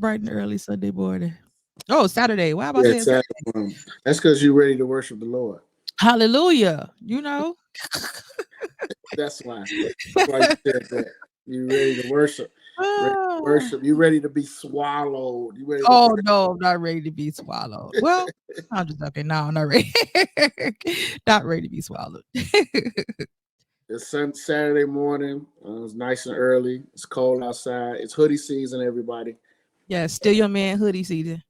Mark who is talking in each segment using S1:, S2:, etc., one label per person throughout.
S1: bright and early Sunday morning. Oh, Saturday. Why am I
S2: Yeah,
S1: saying
S2: exactly.
S1: Saturday?
S2: That's because you're ready to worship the Lord.
S1: Hallelujah. You know?
S2: That's why. That's why you said that. You ready to worship. Ready to
S1: Ah.
S2: worship. You ready to be swallowed. You ready to
S1: Oh no, I'm not ready to be swallowed. Well, I'm just okay. No, I'm not ready. Not ready to be swallowed.
S2: It's Saturday morning. It's nice and early. It's cold outside. It's hoodie season, everybody.
S1: Yeah, still your man hoodie season.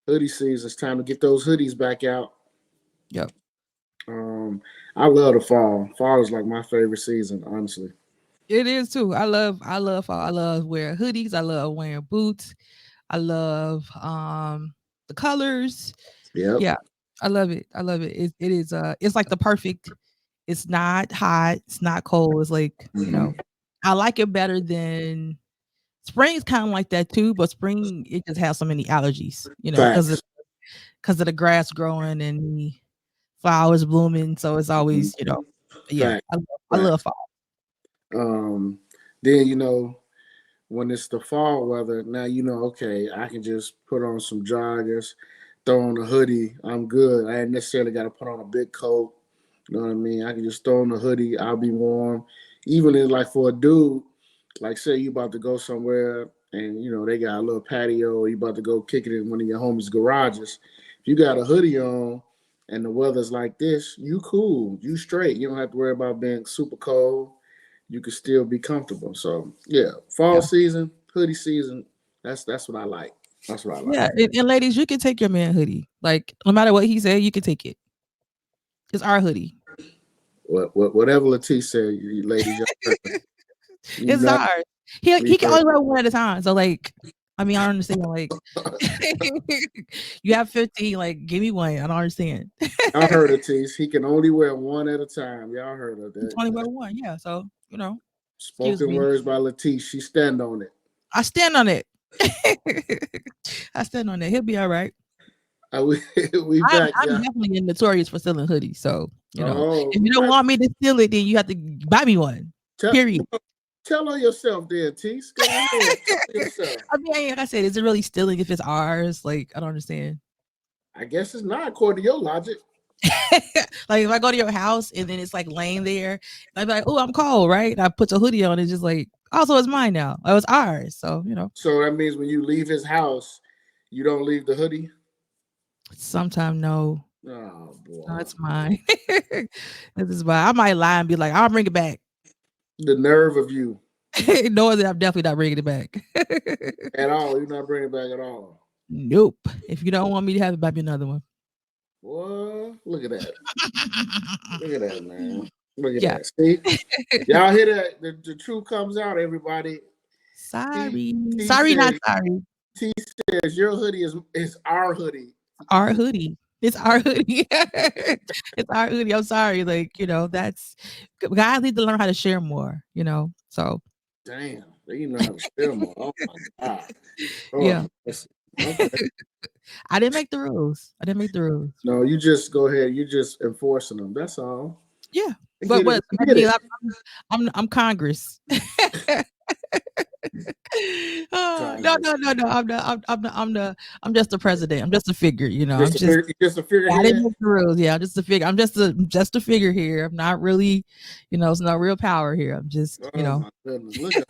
S2: Hoodie season. It's time to get those hoodies back out.
S1: Yep.
S2: Um, I love the fall. Fall is like my favorite season, honestly.
S1: It is too. I love fall. I love wearing hoodies. I love wearing boots. I love the colors.
S2: Yep.
S1: Yeah. I love it. I love it. It is it's like the perfect, it's not hot, it's not cold. It's like,
S2: Hmm.
S1: I like it better than spring is kind of like that too, but spring it just has so many allergies,
S2: Facts.
S1: because of the grass growing and the flowers blooming. So it's
S2: Mhm.
S1: always, yeah,
S2: Facts.
S1: I love
S2: Facts.
S1: fall.
S2: Um, then when it's the fall weather, now okay, I can just put on some joggers, throw on a hoodie. I'm good. I ain't necessarily got to put on a big coat. You know what I mean? I can just throw on a hoodie. I'll be warm. Even if, like, for a dude, like, say you about to go somewhere and they got a little patio, or you about to go kick it in one of your homies' garages. If you got a hoodie on and the weather's like this, you cool. You straight. You don't have to worry about being super cold. You can still be comfortable. So yeah, fall
S1: Yeah.
S2: season, hoodie season. That's what I like. That's what I like.
S1: Yeah. And ladies, you can take your man hoodie. Like, no matter what he said, you can take it. It's our hoodie.
S2: Whatever Latif said, you ladies, y'all heard her. You
S1: It's
S2: know,
S1: ours. He
S2: you
S1: he can
S2: heard
S1: only wear one at a time. So like, I mean, I don't understand. Like, you have 15. Like, give me one. I don't understand.
S2: y'all heard Latif. He can only wear one at a time. Y'all heard her.
S1: It's only wear one. Yeah. So excuse
S2: Spoken
S1: me.
S2: words by Latif. She stand on it.
S1: I stand on it. I stand on it. He'll be all right.
S2: We, we
S1: I'm
S2: back,
S1: I'm
S2: y'all.
S1: definitely notorious for stealing hoodies. So
S2: Oh,
S1: if you
S2: we
S1: don't
S2: might
S1: want me to steal it, then you have to buy me one.
S2: tell
S1: Period.
S2: tell on yourself, then, Tease. Go ahead, tell yourself.
S1: I mean, like I said, is it really stealing if it's ours? Like, I don't understand.
S2: I guess it's not according to your logic.
S1: Like if I go to your house and then it's like laying there, I'd be like, "Oh, I'm cold, right?" And I put the hoodie on. It's just like, also, it's mine now. Oh, it's ours. So
S2: So that means when you leave his house, you don't leave the hoodie.
S1: sometime no,
S2: Oh
S1: no,
S2: boy,
S1: it's mine. This is why I might lie and be like, "I'll bring it back,"
S2: the nerve of you
S1: knowing that I'm definitely not bringing it back.
S2: at all. You're not bringing it back at all.
S1: Nope. If you don't want me to have it, buy me another one.
S2: What? Look at that. Look at that, man. Look at
S1: Yeah.
S2: that. See, y'all hear that? The truth comes out, everybody. T,
S1: Sorry.
S2: T
S1: Sorry, not
S2: says
S1: sorry.
S2: T says your hoodie is our hoodie.
S1: Our hoodie. It's our hoodie. It's our hoodie. I'm sorry. Like, that's guys need to learn how to share more. So
S2: Damn, they know how to share more. Oh my god.
S1: yeah.
S2: Oh, okay.
S1: I didn't make the rules. I didn't make the rules.
S2: No, you just go ahead. You just enforcing them. That's all.
S1: Yeah.
S2: I
S1: But
S2: get it.
S1: what
S2: I
S1: I
S2: get
S1: mean,
S2: it.
S1: I'm Congress. Oh, no,
S2: Congress.
S1: no, no, no. I'm just the president. I'm just a figure. I'm just
S2: Just a
S1: I didn't
S2: figurehead.
S1: make the rules. Yeah, I'm just a figure. I'm just a figure here. I'm not really, it's no real power here. I'm just,
S2: Oh my goodness! Look at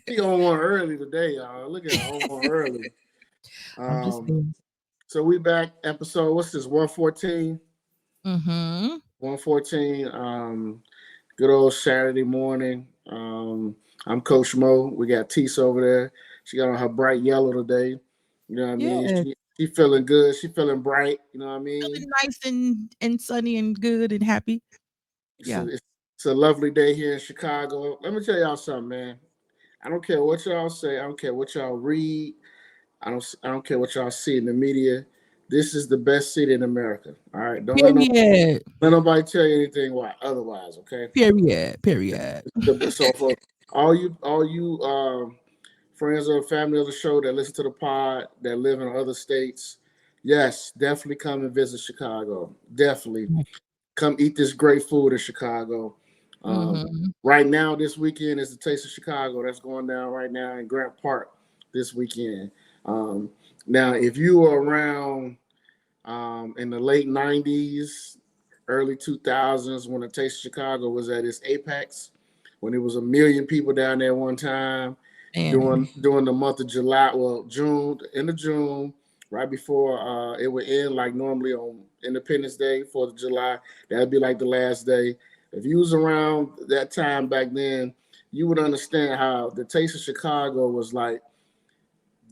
S2: he on one early today, y'all. Look at her on one early.
S1: I'm just
S2: Um,
S1: there.
S2: so we back episode. What's this? 114.
S1: Mm-hmm.
S2: 114. Good old Saturday morning. I'm Coach Mo. We got Tisa over there. She got on her bright yellow today. You know what I mean?
S1: Yeah,
S2: She feeling good. She feeling bright. You know what I mean?
S1: feeling nice and sunny and good and happy.
S2: It's
S1: Yeah.
S2: a, it's, it's a lovely day here in Chicago. Let me tell y'all something, man. I don't care what y'all say. I don't care what y'all read. I don't care what y'all see in the media. This is the best city in America. All right. Don't
S1: Period.
S2: let nobody tell you anything otherwise. Okay.
S1: Period. Period.
S2: So for all you friends or family of the show that listen to the pod that live in other states, yes, definitely come and visit Chicago. Definitely come eat this great food in Chicago. Um,
S1: Mm-hmm.
S2: right now, this weekend is the Taste of Chicago that's going down right now in Grant Park this weekend. Um, Now, if you were around in the late '90s, early 2000s, when the Taste of Chicago was at its apex, when it was 1 million people down there one time,
S1: And
S2: during the month of July, well, June, end of June, right before it would end, like normally on Independence Day, 4th of July. That'd be like the last day. If you was around that time back then, you would understand how the Taste of Chicago was like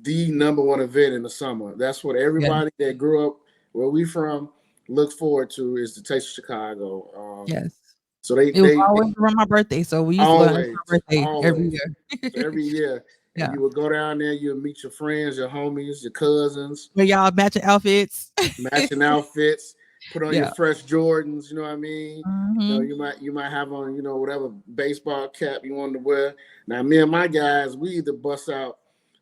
S2: the number one event in the summer. That's what
S1: yeah,
S2: everybody that grew up where we from look forward to, is the Taste of Chicago.
S1: yes.
S2: So they
S1: It was
S2: they
S1: always around my birthday, so we used to go. It's my
S2: always,
S1: birthday every
S2: always. So
S1: year.
S2: every year, and
S1: Yeah,
S2: you would go down there, you would meet your friends, your homies, your cousins,
S1: where y'all matching outfits.
S2: matching outfits, put on your
S1: Yeah.
S2: fresh Jordans. You know what I mean?
S1: Hmm.
S2: You might have on whatever baseball cap you wanted to wear. Now me and my guys, we either bust out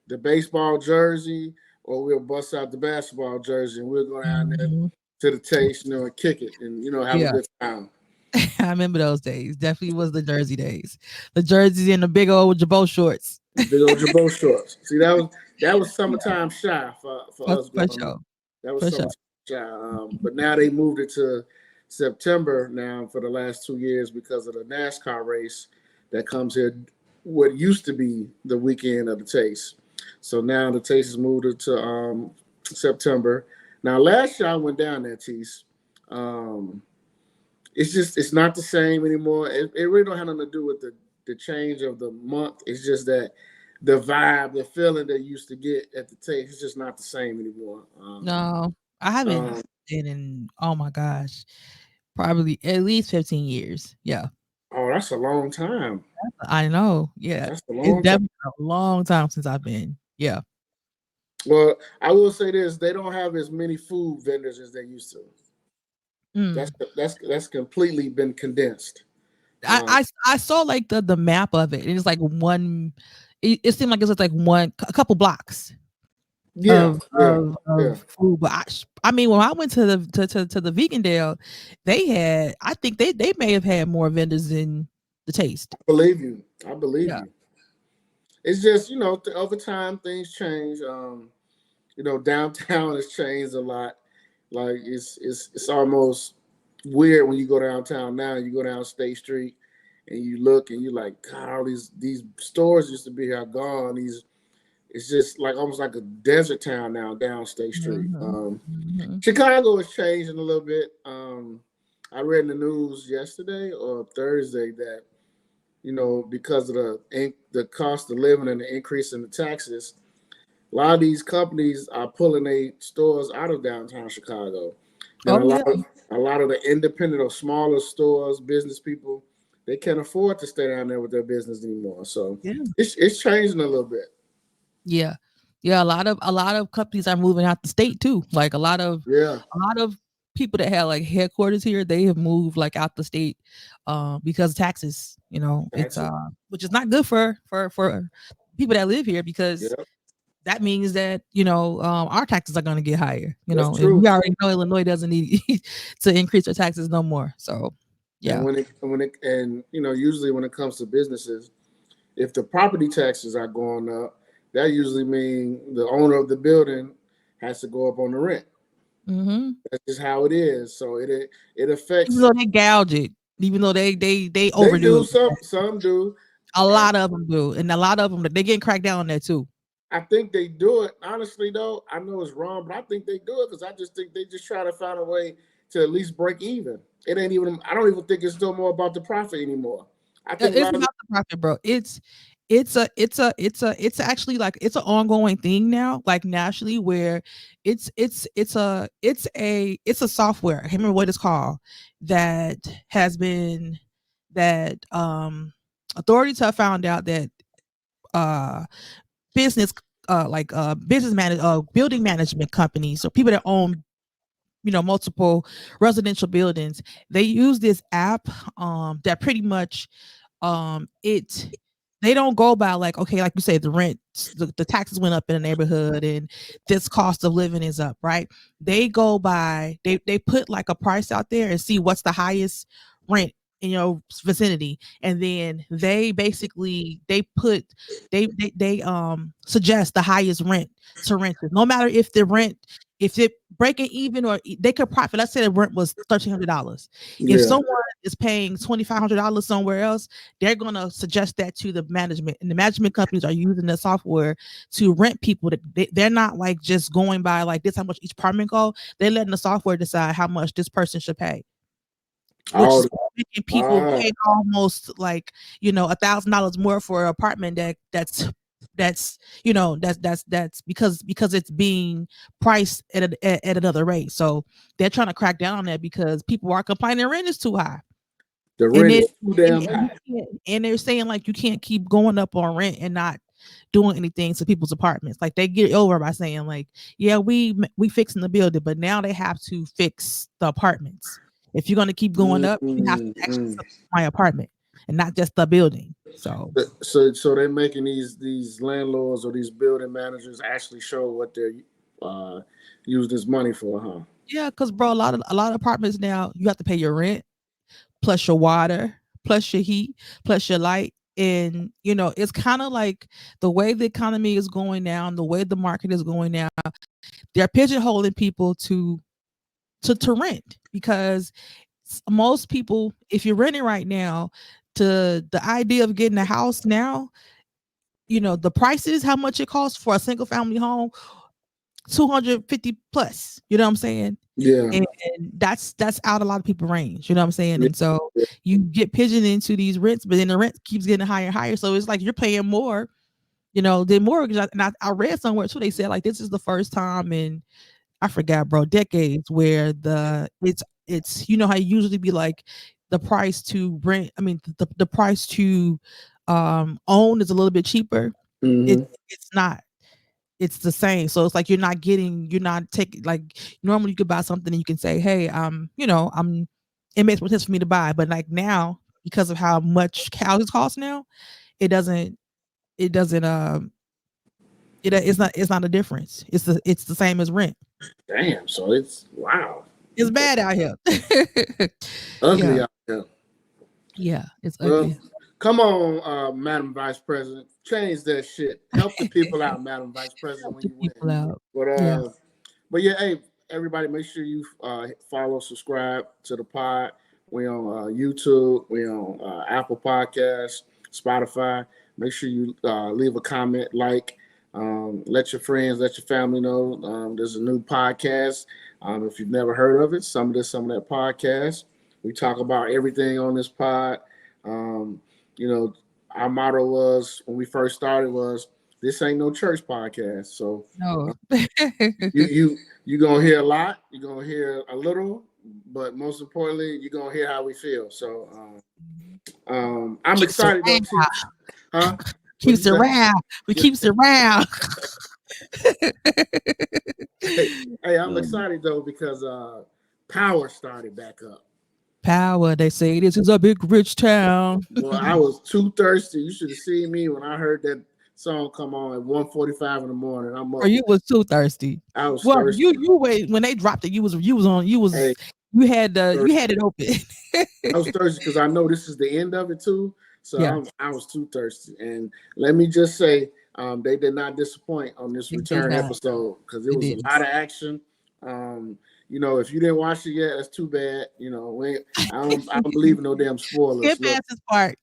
S2: the baseball jersey or we'll bust out the basketball jersey, and we'll go down there
S1: Hmm.
S2: to the Taste, and kick it, and have a
S1: Yeah,
S2: good time.
S1: I remember those days. Definitely was the Jersey days. The jerseys and the big old Jabot shorts.
S2: The big old Jabot shorts. See, that was summertime shy for us
S1: For
S2: growing up.
S1: sure.
S2: That was
S1: For sure.
S2: summertime shy. But now they moved it to September now for the last 2 years because of the NASCAR race that comes here. What used to be the weekend of the Taste, so now the Taste has moved it to September. Now, last year I went down there, Tease. Um, it's not the same anymore. It really don't have nothing to do with the change of the month. It's just that the vibe, the feeling they used to get at the Taste, is just not the same anymore.
S1: No, I haven't
S2: Um,
S1: been in, oh my gosh, probably at least 15 years. Yeah.
S2: oh, that's a long time.
S1: I know. Yeah.
S2: That's a
S1: It's
S2: long time.
S1: definitely a long time since I've been. Yeah.
S2: Well, I will say this: they don't have as many food vendors as they used to. That's
S1: Mm.
S2: that's completely been condensed.
S1: I,
S2: Um,
S1: I I saw like the map of it. And it's like one. It seemed like it was like a couple blocks
S2: yeah, yeah, yeah.
S1: of food. But I mean, when I went to the to the vegan Dale, they had. I think they may have had more vendors than the Taste.
S2: I believe you. I believe
S1: Yeah.
S2: you. It's just over time things change. Downtown has changed a lot. Like it's almost weird when you go downtown now. You go down State Street and you look and you're like, God, all these stores used to be here are gone. It's just like almost like a desert town now down State Street.
S1: Hmm. Hmm.
S2: Chicago is changing a little bit. I read in the news yesterday or Thursday that because of the cost of living and the increase in the taxes, a lot of these companies are pulling their stores out of downtown Chicago. Then a
S1: Oh
S2: lot
S1: yeah.
S2: of a lot of the independent or smaller stores, business people, they can't afford to stay down there with their business anymore. So
S1: Yeah.
S2: it's changing a little bit.
S1: Yeah. Yeah, a lot of companies are moving out the state too. Like
S2: Yeah,
S1: a lot of people that have like headquarters here, they have moved like out the state because of taxes, it's
S2: taxes.
S1: which is not good for people that live here because
S2: Yeah,
S1: that means that, our taxes are going to get higher,
S2: that's
S1: and
S2: true.
S1: we already know Illinois doesn't need to increase their taxes no more. So,
S2: And
S1: yeah.
S2: usually when it comes to businesses, if the property taxes are going up, that usually means the owner of the building has to go up on the rent.
S1: Mhm.
S2: That's just how it is. So it
S1: Even
S2: affects.
S1: though they gouge it, even though they
S2: They
S1: overdo
S2: do
S1: it.
S2: some do,
S1: A
S2: and
S1: lot of them do, and a lot of them they getting cracked down on that too.
S2: I think they do it. Honestly, though, I know it's wrong, but I think they do it because I just think they just try to find a way to at least break even. It ain't even. I don't even think it's no more about the profit anymore. I think a
S1: It's
S2: lot of
S1: about the profit, bro. It's actually like it's an ongoing thing now, like nationally, where it's a software. I can't remember what it's called that has been that authorities have found out that uh business business manage building management companies or people that own multiple residential buildings, they use this app that pretty much it they don't go by like, okay, like you say, the rent, the taxes went up in the neighborhood and this cost of living is up, right? They go by they put like a price out there and see what's the highest rent in your vicinity, and then they basically they suggest the highest rent to renters, no matter if the rent, if it breaking even, or they could profit. Let's say the rent was $1,300. If
S2: Yeah.
S1: someone is paying $2,500 somewhere else, they're gonna suggest that to the management, and the management companies are using the software to rent people. That they're not like just going by like this how much each apartment go. They're letting the software decide how much this person should pay, which
S2: All
S1: is
S2: the,
S1: making people
S2: ah,
S1: pay almost like $1,000 more for an apartment that's that's because it's being priced at another rate. So they're trying to crack down on that because people are complaining rent is too high.
S2: the
S1: And
S2: rent
S1: then
S2: is too damn high.
S1: and they're saying like you can't keep going up on rent and not doing anything to people's apartments. Like they get over by saying like, yeah, we fixing the building, but now they have to fix the apartments. If you're gonna keep going up, you have to actually
S2: Mm-hmm.
S1: fix my apartment and not just the building. So
S2: So they're making these landlords or these building managers actually show what they're uh, use this money for, huh?
S1: yeah, because bro, a lot of apartments now you have to pay your rent plus your water plus your heat plus your light. And it's kind of like the way the economy is going now and the way the market is going now, they're pigeonholing people to rent because most people, if you're renting right now, to the idea of getting a house now, the prices, how much it costs for a single family home, 250 plus, you know what I'm saying?
S2: Yeah.
S1: And that's out a lot of people range, you know what I'm saying?
S2: Yeah.
S1: And so you get pigeoned into these rents, but then the rent keeps getting higher and higher. So it's like you're paying more, than mortgage. And I read somewhere too, they said like this is the first time in, I forgot, bro, decades where it's how you usually be like the price to rent. I mean, the price to own is a little bit cheaper.
S2: Mm-hmm.
S1: It's not. It's the same. So it's like you're not taking like normally you could buy something and you can say, hey, it makes more sense for me to buy. But like now, because of how much houses cost now, it doesn't it doesn't it's not a difference. It's the same as rent.
S2: Damn. So it's wow.
S1: It's
S2: Okay.
S1: bad out here.
S2: Ugly
S1: Yeah,
S2: out there.
S1: yeah, it's
S2: Well,
S1: ugly.
S2: come on, Madam Vice President, change that shit. Help the people out, Madam Vice President,
S1: Help
S2: when
S1: the
S2: you win.
S1: people out.
S2: But
S1: Yeah.
S2: yeah, hey, everybody, make sure you follow, subscribe to the pod. We on YouTube, we on Apple Podcasts, Spotify. Make sure you leave a comment, like, let your friends, let your family know. There's a new podcast. If you've never heard of it, some of that podcast. We talk about everything on this pod. Um, you know, our motto was when we first started was this ain't no church podcast. So
S1: No.
S2: you gonna hear a lot, you're gonna hear a little, but most importantly, you're gonna hear how we feel. So I'm
S1: Keeps it
S2: excited though,
S1: round.
S2: Teach. Huh? What'd you
S1: Keeps it
S2: say?
S1: round. We
S2: Yeah.
S1: keeps it round.
S2: Hey, I'm excited though because power started back up.
S1: Power. They say this is a big rich town.
S2: Well, I was too thirsty. You should have seen me when I heard that song come on at 1:45 in the morning. I'm
S1: Or
S2: up.
S1: you was too thirsty.
S2: I was
S1: Well, you
S2: thirsty.
S1: you wait when they dropped it.
S2: Hey,
S1: You had it open.
S2: I was thirsty because I know this is the end of it too. So
S1: Yeah,
S2: I was too thirsty. And let me just say, they did not disappoint on this
S1: it did
S2: return
S1: not.
S2: episode because it
S1: It
S2: was a
S1: did.
S2: lot of action. Um, if you didn't watch it yet, that's too bad. I don't believe in no damn spoilers.
S1: Skip
S2: Look,
S1: past this part.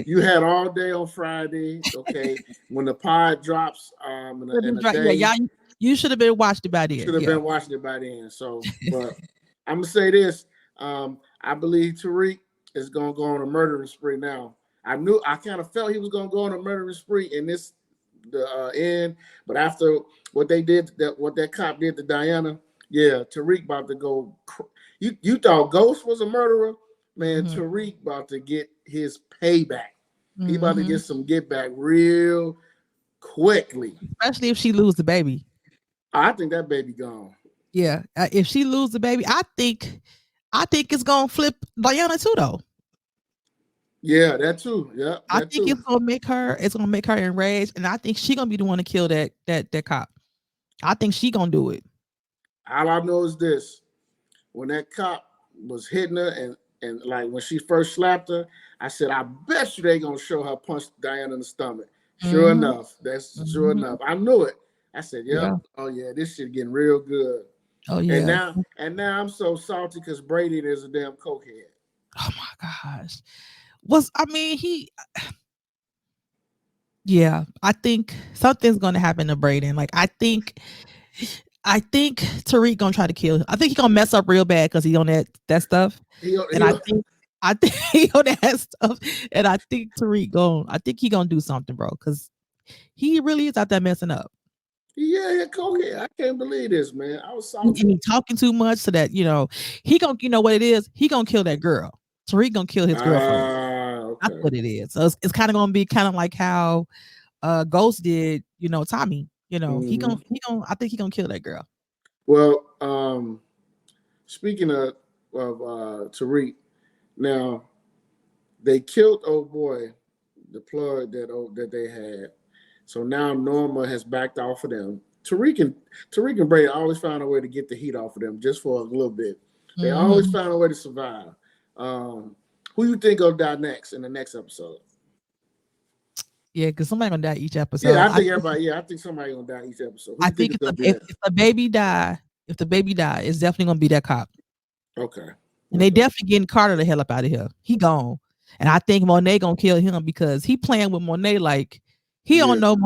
S2: you had all day on Friday. Okay, when the pod drops in a
S1: Yeah,
S2: day,
S1: y'all. You should have been watched it by
S2: you
S1: then.
S2: should have
S1: Yeah.
S2: been watching it by then. So, but I'm gonna say this: I believe Tariq is gonna go on a murdering spree now. I kind of felt he was gonna go on a murdering spree in the end, but after what that cop did to Diana, yeah, Tariq about to go. You thought Ghost was a murderer, man?
S1: Hmm.
S2: Tariq about to get his payback. He about to
S1: Hmm.
S2: get some get back real quickly.
S1: Especially if she lose the baby.
S2: I think that baby gone.
S1: Yeah, if she lose the baby, I think it's gonna flip Diana too, though.
S2: Yeah, that too. Yeah,
S1: I
S2: that
S1: think
S2: too.
S1: it's gonna make her enraged, and I think she gonna be the one to kill that cop. I think she gonna do it.
S2: All I know is this: when that cop was hitting her and And like when she first slapped her, I said, I bet you they gonna show her punch Diana in the stomach. Sure
S1: Mm-hmm.
S2: enough, that's sure
S1: Mm-hmm.
S2: enough. I knew it. I said, yep.
S1: Yeah.
S2: Oh yeah, this shit getting real good.
S1: Oh
S2: And
S1: yeah.
S2: now I'm so salty because Brady is a damn cokehead.
S1: Oh my gosh. I mean, yeah, I think something's gonna happen to Braden. Like I think Tariq gonna try to kill him. I think he gonna mess up real bad because he on that stuff. And
S2: He
S1: I think he on that stuff. And I think he gonna do something, bro. Cause he really is out there messing up.
S2: yeah, cokehead. I can't believe this, man. I was
S1: And
S2: salty.
S1: he talking too much so that, he gonna, what it is, he gonna kill that girl. Tariq gonna kill his girlfriend. That's
S2: Okay.
S1: what it is. So it's kind of gonna be kind of like how Ghost did, Tommy.
S2: Hmm.
S1: I think he gonna kill that girl.
S2: Well, speaking of Tariq, now they killed old boy, the plug that they had. So now Norma has backed off of them. Tariq and Brady always found a way to get the heat off of them just for a little bit. They always
S1: Hmm.
S2: found a way to survive. Um, who you think will die next in the next episode?
S1: Yeah, because somebody gonna die each
S2: Yeah,
S1: episode.
S2: I think everybody. Yeah, I think somebody gonna die each episode. Who
S1: I
S2: you think
S1: think
S2: is
S1: if
S2: gonna
S1: the
S2: be
S1: if,
S2: that?
S1: if the baby die, it's definitely gonna be that cop.
S2: Okay,
S1: And they
S2: okay.
S1: definitely getting Carter the hell up out of here. He gone. And I think Monet gonna kill him because he playing with Monet like he don't
S2: Yeah,
S1: know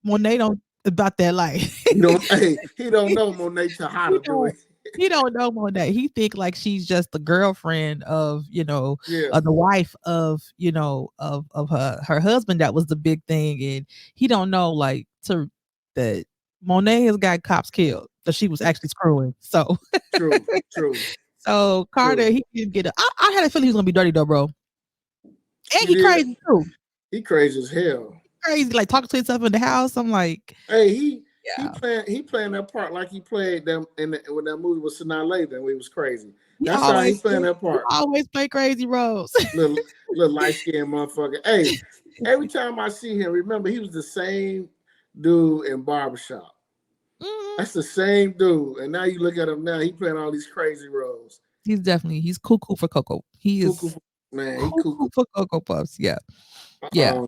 S1: Monet don't about that life.
S2: he don't. Hey, he don't know Monet to how
S1: he
S2: to do
S1: don't
S2: it.
S1: he don't know Monet. He think like she's just the girlfriend of,
S2: Yeah,
S1: the wife of, of her husband that was the big thing. And he don't know like that Monet has got cops killed that she was actually screwing. So
S2: true, true,
S1: so Carter,
S2: true.
S1: he didn't get I had a feeling he was gonna be dirty though, bro. And
S2: You
S1: he
S2: did.
S1: crazy too.
S2: He crazy as hell.
S1: Crazy, like talking to himself in the house. I'm like,
S2: Hey, he
S1: yeah.
S2: playing that part like he played them when that movie was Sinai Lathan, when he was crazy.
S1: He
S2: That's how he
S1: always
S2: playing that
S1: he
S2: part.
S1: always play crazy roles.
S2: Little light skinned motherfucker. Hey, every time I see him, remember he was the same dude in Barbershop.
S1: Mhm.
S2: That's the same dude. And now you look at him now, he playing all these crazy roles.
S1: He's cuckoo for Cocoa. He
S2: Cuckoo,
S1: is
S2: man, he
S1: cuckoo
S2: cuckoo.
S1: for Cocoa Puffs. Yeah. Yeah.
S2: Um,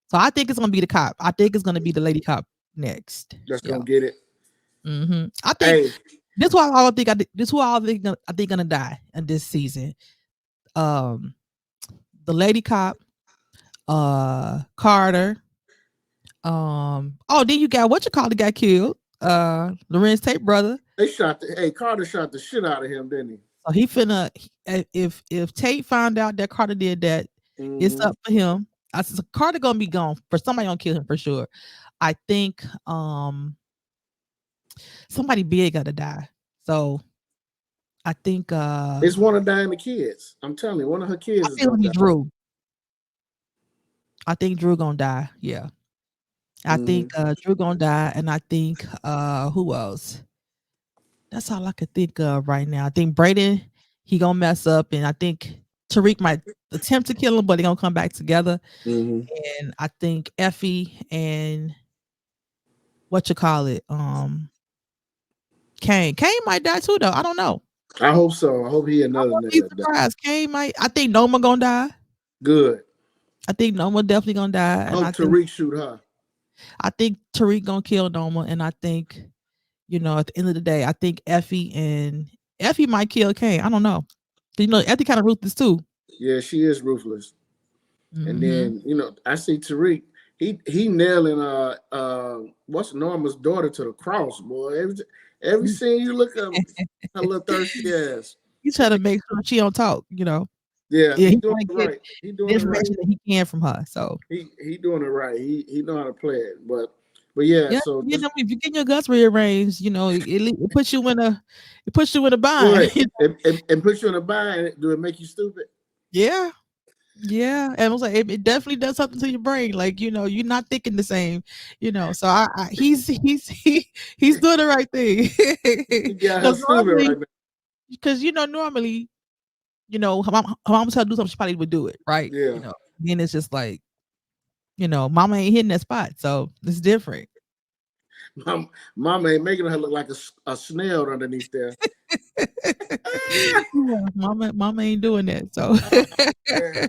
S1: So I think it's gonna be the cop. I think it's gonna be the lady cop next.
S2: that's
S1: Yeah.
S2: gonna get it.
S1: I think
S2: Hey,
S1: this who I think this who I think gonna die in this season. Um, the lady cop, Carter. Oh, then you got what you call the guy killed. Lorenz Tate brother.
S2: Carter shot the shit out of him, didn't
S1: So he finna if Tate found out that Carter did that,
S2: he?
S1: it's
S2: Mm-hmm.
S1: up for him. I said Carter gonna be gone. For somebody gonna kill him for sure. I think somebody big gotta die. So I think
S2: It's one of Diana kids. I'm telling you, one of her
S1: I
S2: kids is
S1: think it'll
S2: gonna
S1: be
S2: die.
S1: Drew. I think Drew gonna die. Yeah. I
S2: Mm-hmm.
S1: think Drew gonna die, and I think who else? That's all I could think of right now. I think Braden, he gonna mess up, and I think Tariq might attempt to kill him, but they gonna come back together.
S2: Mm-hmm.
S1: And I think Effie and what you call it, Kane. Kane might die too, though. I don't know.
S2: I hope so. I hope he
S1: I
S2: another
S1: wouldn't be
S2: nigga that
S1: surprised. Kane might. I think Noma gonna die.
S2: good.
S1: I think Noma definitely gonna die,
S2: I
S1: and
S2: hope Tariq shoot her.
S1: I think Tariq gonna kill Noma, and I think at the end of the day, I think Effie might kill Kane. I don't know. Effie kind of ruthless too.
S2: Yeah, she is ruthless. And
S1: Hmm.
S2: then I see Tariq. He nailing what's Norma's daughter to the cross, boy. Every scene you look at her little thirsty ass.
S1: He's trying to make sure she don't talk.
S2: Yeah,
S1: Yeah,
S2: he
S1: he
S2: doing
S1: want
S2: it
S1: to get
S2: right. He
S1: the
S2: doing it right.
S1: information that he can from her. So
S2: He doing it right. He know how to play it. But yeah,
S1: yeah,
S2: so just
S1: if you get your guts rearranged, it puts you in a bind.
S2: wait and put you in a bind. Do it make you stupid?
S1: Yeah. Yeah, and I was like, it definitely does something to your brain. Like, you're not thinking the same. So he's doing the right thing.
S2: He got her
S1: Because
S2: stupid right now.
S1: normally, her mom tell her to do something, she probably would do it, right?
S2: Yeah.
S1: Then it's just like, mama ain't hitting that spot, so it's different.
S2: Mama ain't making her look like a snail underneath there.
S1: Yeah, mama ain't doing that. So
S2: Man,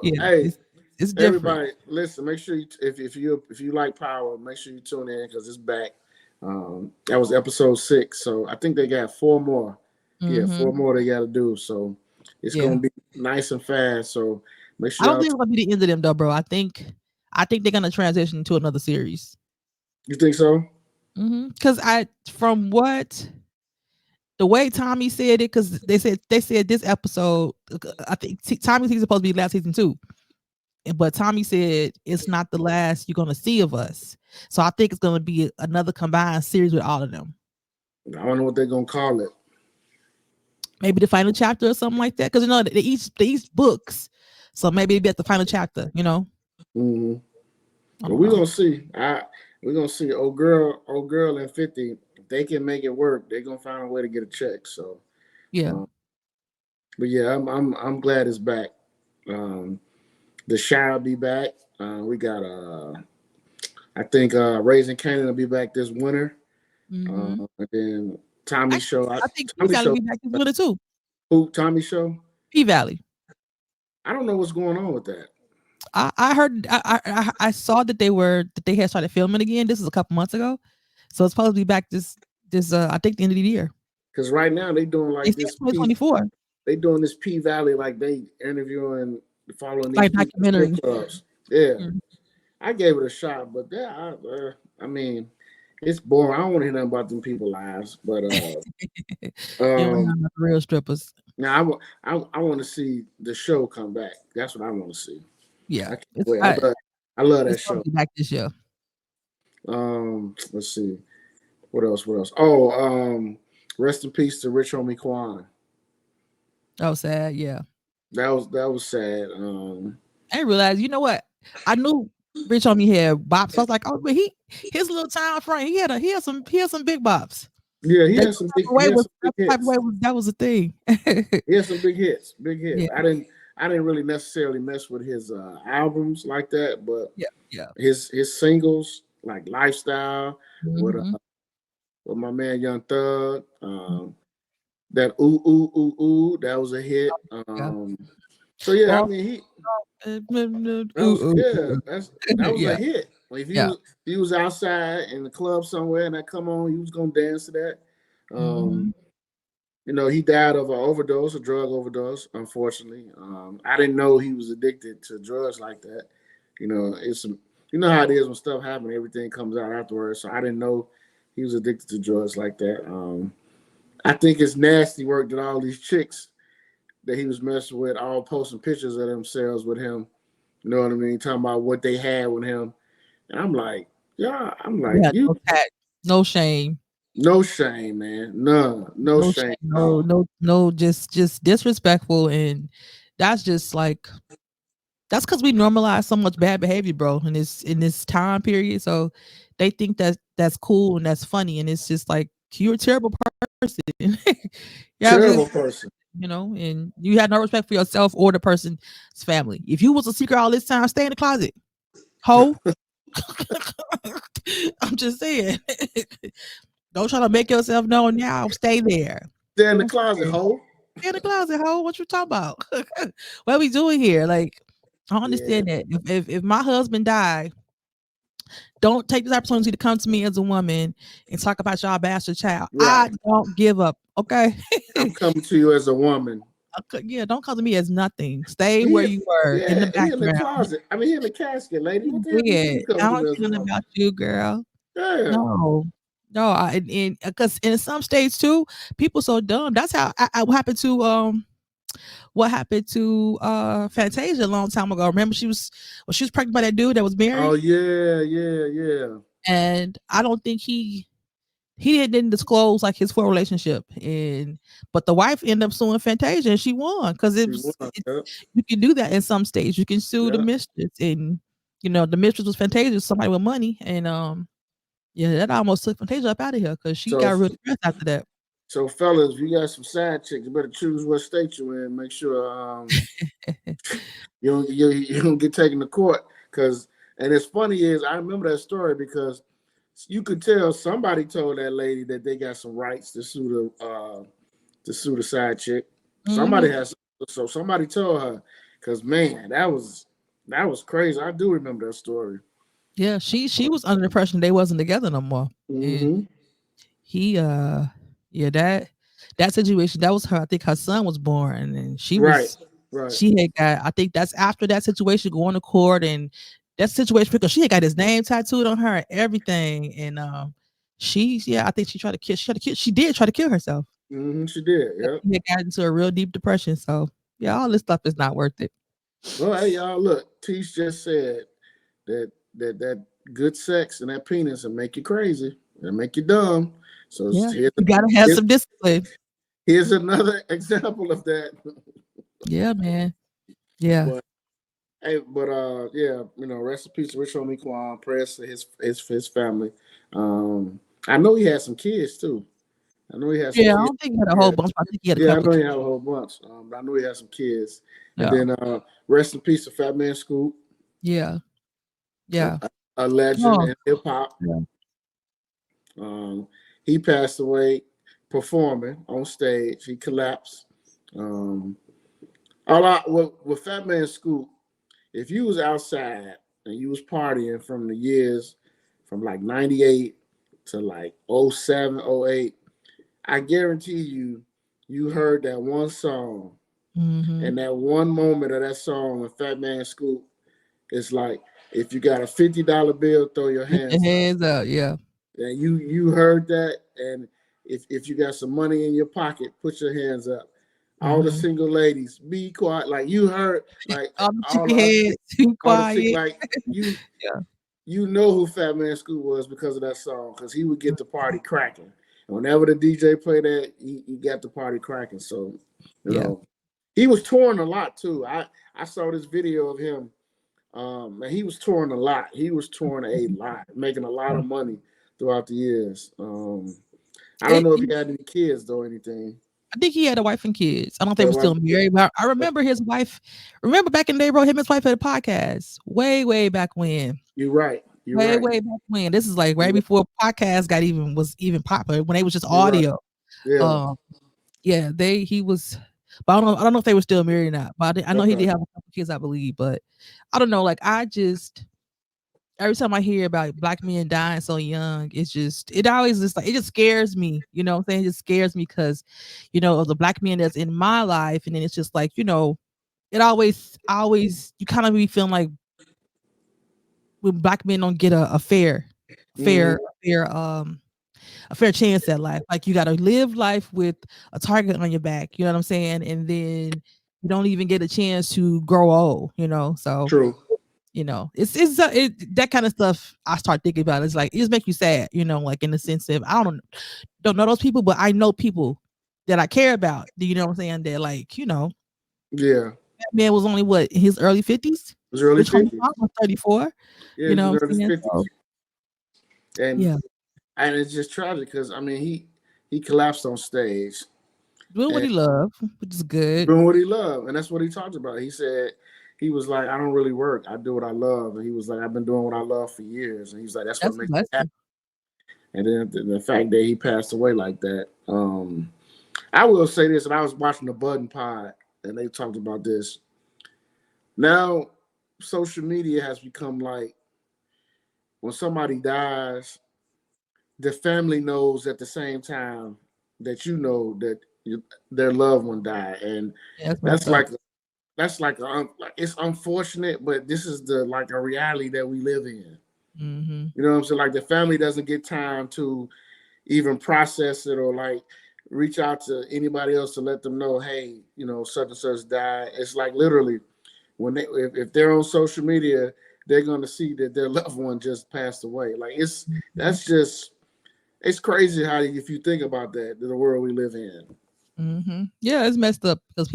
S1: yeah,
S2: hey,
S1: it's different.
S2: everybody, listen. Make sure you, if you like Power, make sure you tune in because it's back. That was episode 6, so I think they got 4 more. Yeah, 4
S1: Mm-hmm.
S2: more they got to do. So it's
S1: Yeah.
S2: gonna be nice and fast. So make
S1: I
S2: sure
S1: don't
S2: y'all.
S1: think it's gonna be the end of them though, bro. I think they're gonna transition to another series.
S2: You think so?
S1: Because from what the way Tommy said it, because they said this episode, I think Tommy's season supposed to be last season too, but Tommy said it's not the last you're gonna see of us. So I think it's gonna be another combined series with all of them.
S2: I don't know what they're gonna call it.
S1: Maybe the final chapter or something like that. Because they each books, so maybe it'll be at the final chapter.
S2: Mm-hmm.
S1: I
S2: But
S1: don't
S2: we're
S1: know.
S2: gonna see. We're gonna see. Old girl, and 50. If they can make it work, they're gonna find a way to get a check. So,
S1: Yeah.
S2: uh, but yeah, I'm glad it's back. Um, the Shy will be back. We got I think Raising Canaan will be back this winter.
S1: Mm-hmm.
S2: And then Tommy
S1: Actually,
S2: show.
S1: I think P
S2: Tommy
S1: Valley
S2: show.
S1: be back this winter too.
S2: Who? Tommy show.
S1: P Valley.
S2: I don't know what's going on with that.
S1: I heard I saw that they had started filming again. This is a couple months ago, so it's supposed to be back this I think the end of the year.
S2: Because right now they doing
S1: They
S2: like
S1: said
S2: this P.
S1: 2024,
S2: They doing this P Valley like they interviewing, following these
S1: like
S2: people in strip
S1: documentary.
S2: clubs. Yeah,
S1: Mhm.
S2: I gave it a shot, but I mean, it's boring. I don't want to hear nothing about them people lives. But
S1: They were
S2: um,
S1: not real strippers.
S2: now I want to see the show come back. That's what I want to see.
S1: Yeah,
S2: I can't wait. I love that
S1: it's supposed
S2: show.
S1: to be back this year.
S2: Let's see what else. What else? Oh, rest in peace to Rich Homie Quan.
S1: Oh, sad. Yeah,
S2: That was sad.
S1: I didn't realize. You know what? I knew Rich Homie had bops. So I was like, oh, but his little time frame. He had some big bops.
S2: Yeah,
S1: That type of way
S2: he had
S1: was
S2: some big
S1: that type of way
S2: hits.
S1: was that was a thing.
S2: He had some big hits. Big hits.
S1: Yeah,
S2: I didn't really necessarily mess with his albums like that, but
S1: yeah, yeah.
S2: his singles like Lifestyle with
S1: Mhm.
S2: with my man Young Thug. That ooh ooh ooh ooh that was a hit.
S1: Yeah.
S2: So yeah, I
S1: Well,
S2: mean
S1: ooh,
S2: that was
S1: ooh.
S2: that was a
S1: Yeah,
S2: hit. Like
S1: yeah.
S2: if you was outside in the club somewhere and that come on, you was gonna dance to that. Um,
S1: Mhm.
S2: he died of an overdose, a drug overdose. Unfortunately, I didn't know he was addicted to drugs like that. It's how it is when stuff happens, everything comes out afterwards. So I didn't know he was addicted to drugs like that. I think it's nasty work that all these chicks that he was messing with, all posting pictures of themselves with him. You know what I mean? Talking about what they had with him, and I'm like, yeah, I'm like,
S1: Yeah,
S2: you,
S1: no tact, no shame,
S2: no shame, man, none, no
S1: no
S2: shame
S1: shame,
S2: at
S1: no,
S2: all.
S1: no, no, just disrespectful, and that's just like that's because we normalize so much bad behavior, bro, in this time period. So they think that that's cool and that's funny, and it's just like you're a terrible person. Yeah,
S2: Terrible person.
S1: and you had no respect for yourself or the person's family. If you was a secret all this time, stay in the closet, ho. I'm just saying. Don't try to make yourself known now. Stay there.
S2: They're in the
S1: I'm
S2: closet,
S1: sorry.
S2: hole.
S1: Stay in the closet, ho. What you talking about? What are we doing here? Like, I
S2: Yeah,
S1: understand that. If my husband died, don't take this opportunity to come to me as a woman and talk about y'all bastard child. I
S2: right.
S1: don't give up. Okay.
S2: I'm coming to you as a woman.
S1: Okay, yeah, don't come to me as nothing. Stay where
S2: He,
S1: you were in the
S2: yeah, he in the
S1: background.
S2: closet. I mean, he in the casket, lady.
S1: You
S2: What the hell you mean
S1: dead.
S2: you coming
S1: I
S2: to
S1: don't
S2: me as a
S1: care nothing
S2: woman?
S1: about you, girl.
S2: Yeah,
S1: No. No, and because in some states too, people so dumb. That's how what happened to Fantasia a long time ago. Remember she was pregnant by that dude that was
S2: oh
S1: married,
S2: yeah, yeah, yeah.
S1: and I don't think he didn't disclose like his full relationship, and but the wife ended up suing Fantasia and she won because
S2: He won. Yep,
S1: you can do that in some states. You can sue the
S2: yep.
S1: mistress, and the mistress was Fantasia, somebody with money, and yeah, that almost took Fantasia up out of here because she
S2: So
S1: got real depressed after that.
S2: So, fellas, if you got some side chicks, you better choose what state you in. Make sure you don't get taken to court. And it's funny is I remember that story because you could tell somebody told that lady that they got some rights to sue to sue the side chick. Somebody
S1: Mm-hmm.
S2: has, so somebody told her, because man, that was crazy. I do remember that story.
S1: Yeah, she was under the impression they wasn't together no more. And
S2: Mm-hmm.
S1: he yeah, that situation, that was her, I think her son was born, and
S2: Right, right.
S1: she had got, I think that's after that situation going to court, and that situation because she had got his name tattooed on her and everything. And yeah, I think she did try to kill herself.
S2: She did. Yep.
S1: She had got into a real deep depression. So yeah, all this stuff is not worth it.
S2: Well, hey y'all, look. Teach just said that good sex and that penis will make you crazy. It'll make you dumb. So
S1: Yeah, you gotta have
S2: here's,
S1: some discipline.
S2: here's another example of that.
S1: Yeah, man. Yeah.
S2: But hey, but yeah, rest in peace to Rich Homie Quan. Prayers to his family. Um, I know he had some kids too. I know he had some
S1: Yeah, I
S2: kids.
S1: don't think he had a whole
S2: Yeah,
S1: bunch. I think he had a
S2: yeah, I
S1: couple
S2: know
S1: of
S2: he
S1: kids.
S2: had a whole bunch. But I know he had some kids. And
S1: Yeah.
S2: then rest in peace to Fatman Scoop,
S1: Yeah. Yeah.
S2: a legend
S1: Oh,
S2: in hip hop.
S1: yeah.
S2: Um, he passed away performing on stage. He collapsed. Um, a lot with Fatman Scoop. If you was outside and you was partying from the years from like 98 to like '07, '08, I guarantee you heard that one song,
S1: Mhm.
S2: and that one moment of that song with Fat Man Scoop is like, if you got a $50 bill, throw your
S1: Put your
S2: hands up.
S1: hands up. Yeah.
S2: And you heard that, and if you got some money in your pocket, put your hands up. All the
S1: Mhm.
S2: single ladies, be quiet. Like you heard, like
S1: All the
S2: all
S1: chicken
S2: the other,
S1: heads, too
S2: all the sick,
S1: quiet.
S2: like you
S1: Yeah.
S2: you know who Fat Man Scoop was because of that song, because he would get the party cracking. And whenever the DJ played that, he got the party cracking. So, you
S1: Yeah.
S2: know, he was touring a lot too. I saw this video of him, and he was touring a lot. He was touring a lot, making a lot of money throughout the years. I don't
S1: It,
S2: know if he had any kids though, or anything.
S1: I think he had a wife and kids. I don't think they
S2: But
S1: were still married, but I
S2: but
S1: remember his wife. Remember back in the day, bro, him and his wife had a podcast. Way, way back when.
S2: you're right. You're
S1: Way,
S2: right.
S1: way back when. This is like right
S2: You're right.
S1: before podcast was even popular, when they was just
S2: You're right.
S1: audio.
S2: Yeah.
S1: Um, yeah, he was, but I don't know if they were still married or not. But I know he did
S2: Okay.
S1: have a couple kids, I believe. But I don't know. Like I just every time I hear about black men dying so young, it always just like it just scares me. You know what I'm saying? It just scares me because, of the black men that's in my life, and then it's just like, it always you kind of be feeling like when black men don't get a
S2: Hmm.
S1: fair a fair chance at life. Like you gotta live life with a target on your back, you know what I'm saying? And then you don't even get a chance to grow old. So
S2: True.
S1: that kind of stuff I start thinking about. It's like it just makes you sad, like in the sense of I don't know those people, but I know people that I care about. You know what I'm saying? That like,
S2: Yeah.
S1: that man was only what in his early 50s.
S2: It was early
S1: Rich Homie
S2: 50s.
S1: Mom was 34.
S2: Yeah,
S1: You
S2: it
S1: know
S2: was
S1: what I'm
S2: early
S1: saying?
S2: 50s.
S1: So
S2: And
S1: yeah,
S2: and it's just tragic because I mean he collapsed on stage
S1: doing what
S2: and
S1: he loved, which is good.
S2: doing what he loved, and that's what he talked about. He said he was like, I don't really work. I do what I love. And he was like, I've been doing what I love for years. And he's like, that's what
S1: That's a
S2: makes me happy.
S1: blessing.
S2: And then the fact that he passed away like that. I will say this, and I was watching the Button Pod, and they talked about this. Now, social media has become like when somebody dies, the family knows at the same time that you know that their loved one died, and
S1: Yeah, that's
S2: that's
S1: messed up.
S2: like it's unfortunate, but this is the like a reality that we live in.
S1: Mhm.
S2: You know what I'm saying? Like the family doesn't get time to even process it or like reach out to anybody else to let them know, hey, such and such died. It's like literally when if they're on social media, they're gonna see that their loved one just passed away. Like
S1: Mhm.
S2: that's just it's crazy how if you think about that, the world we live in.
S1: Mhm. Yeah, it's messed up because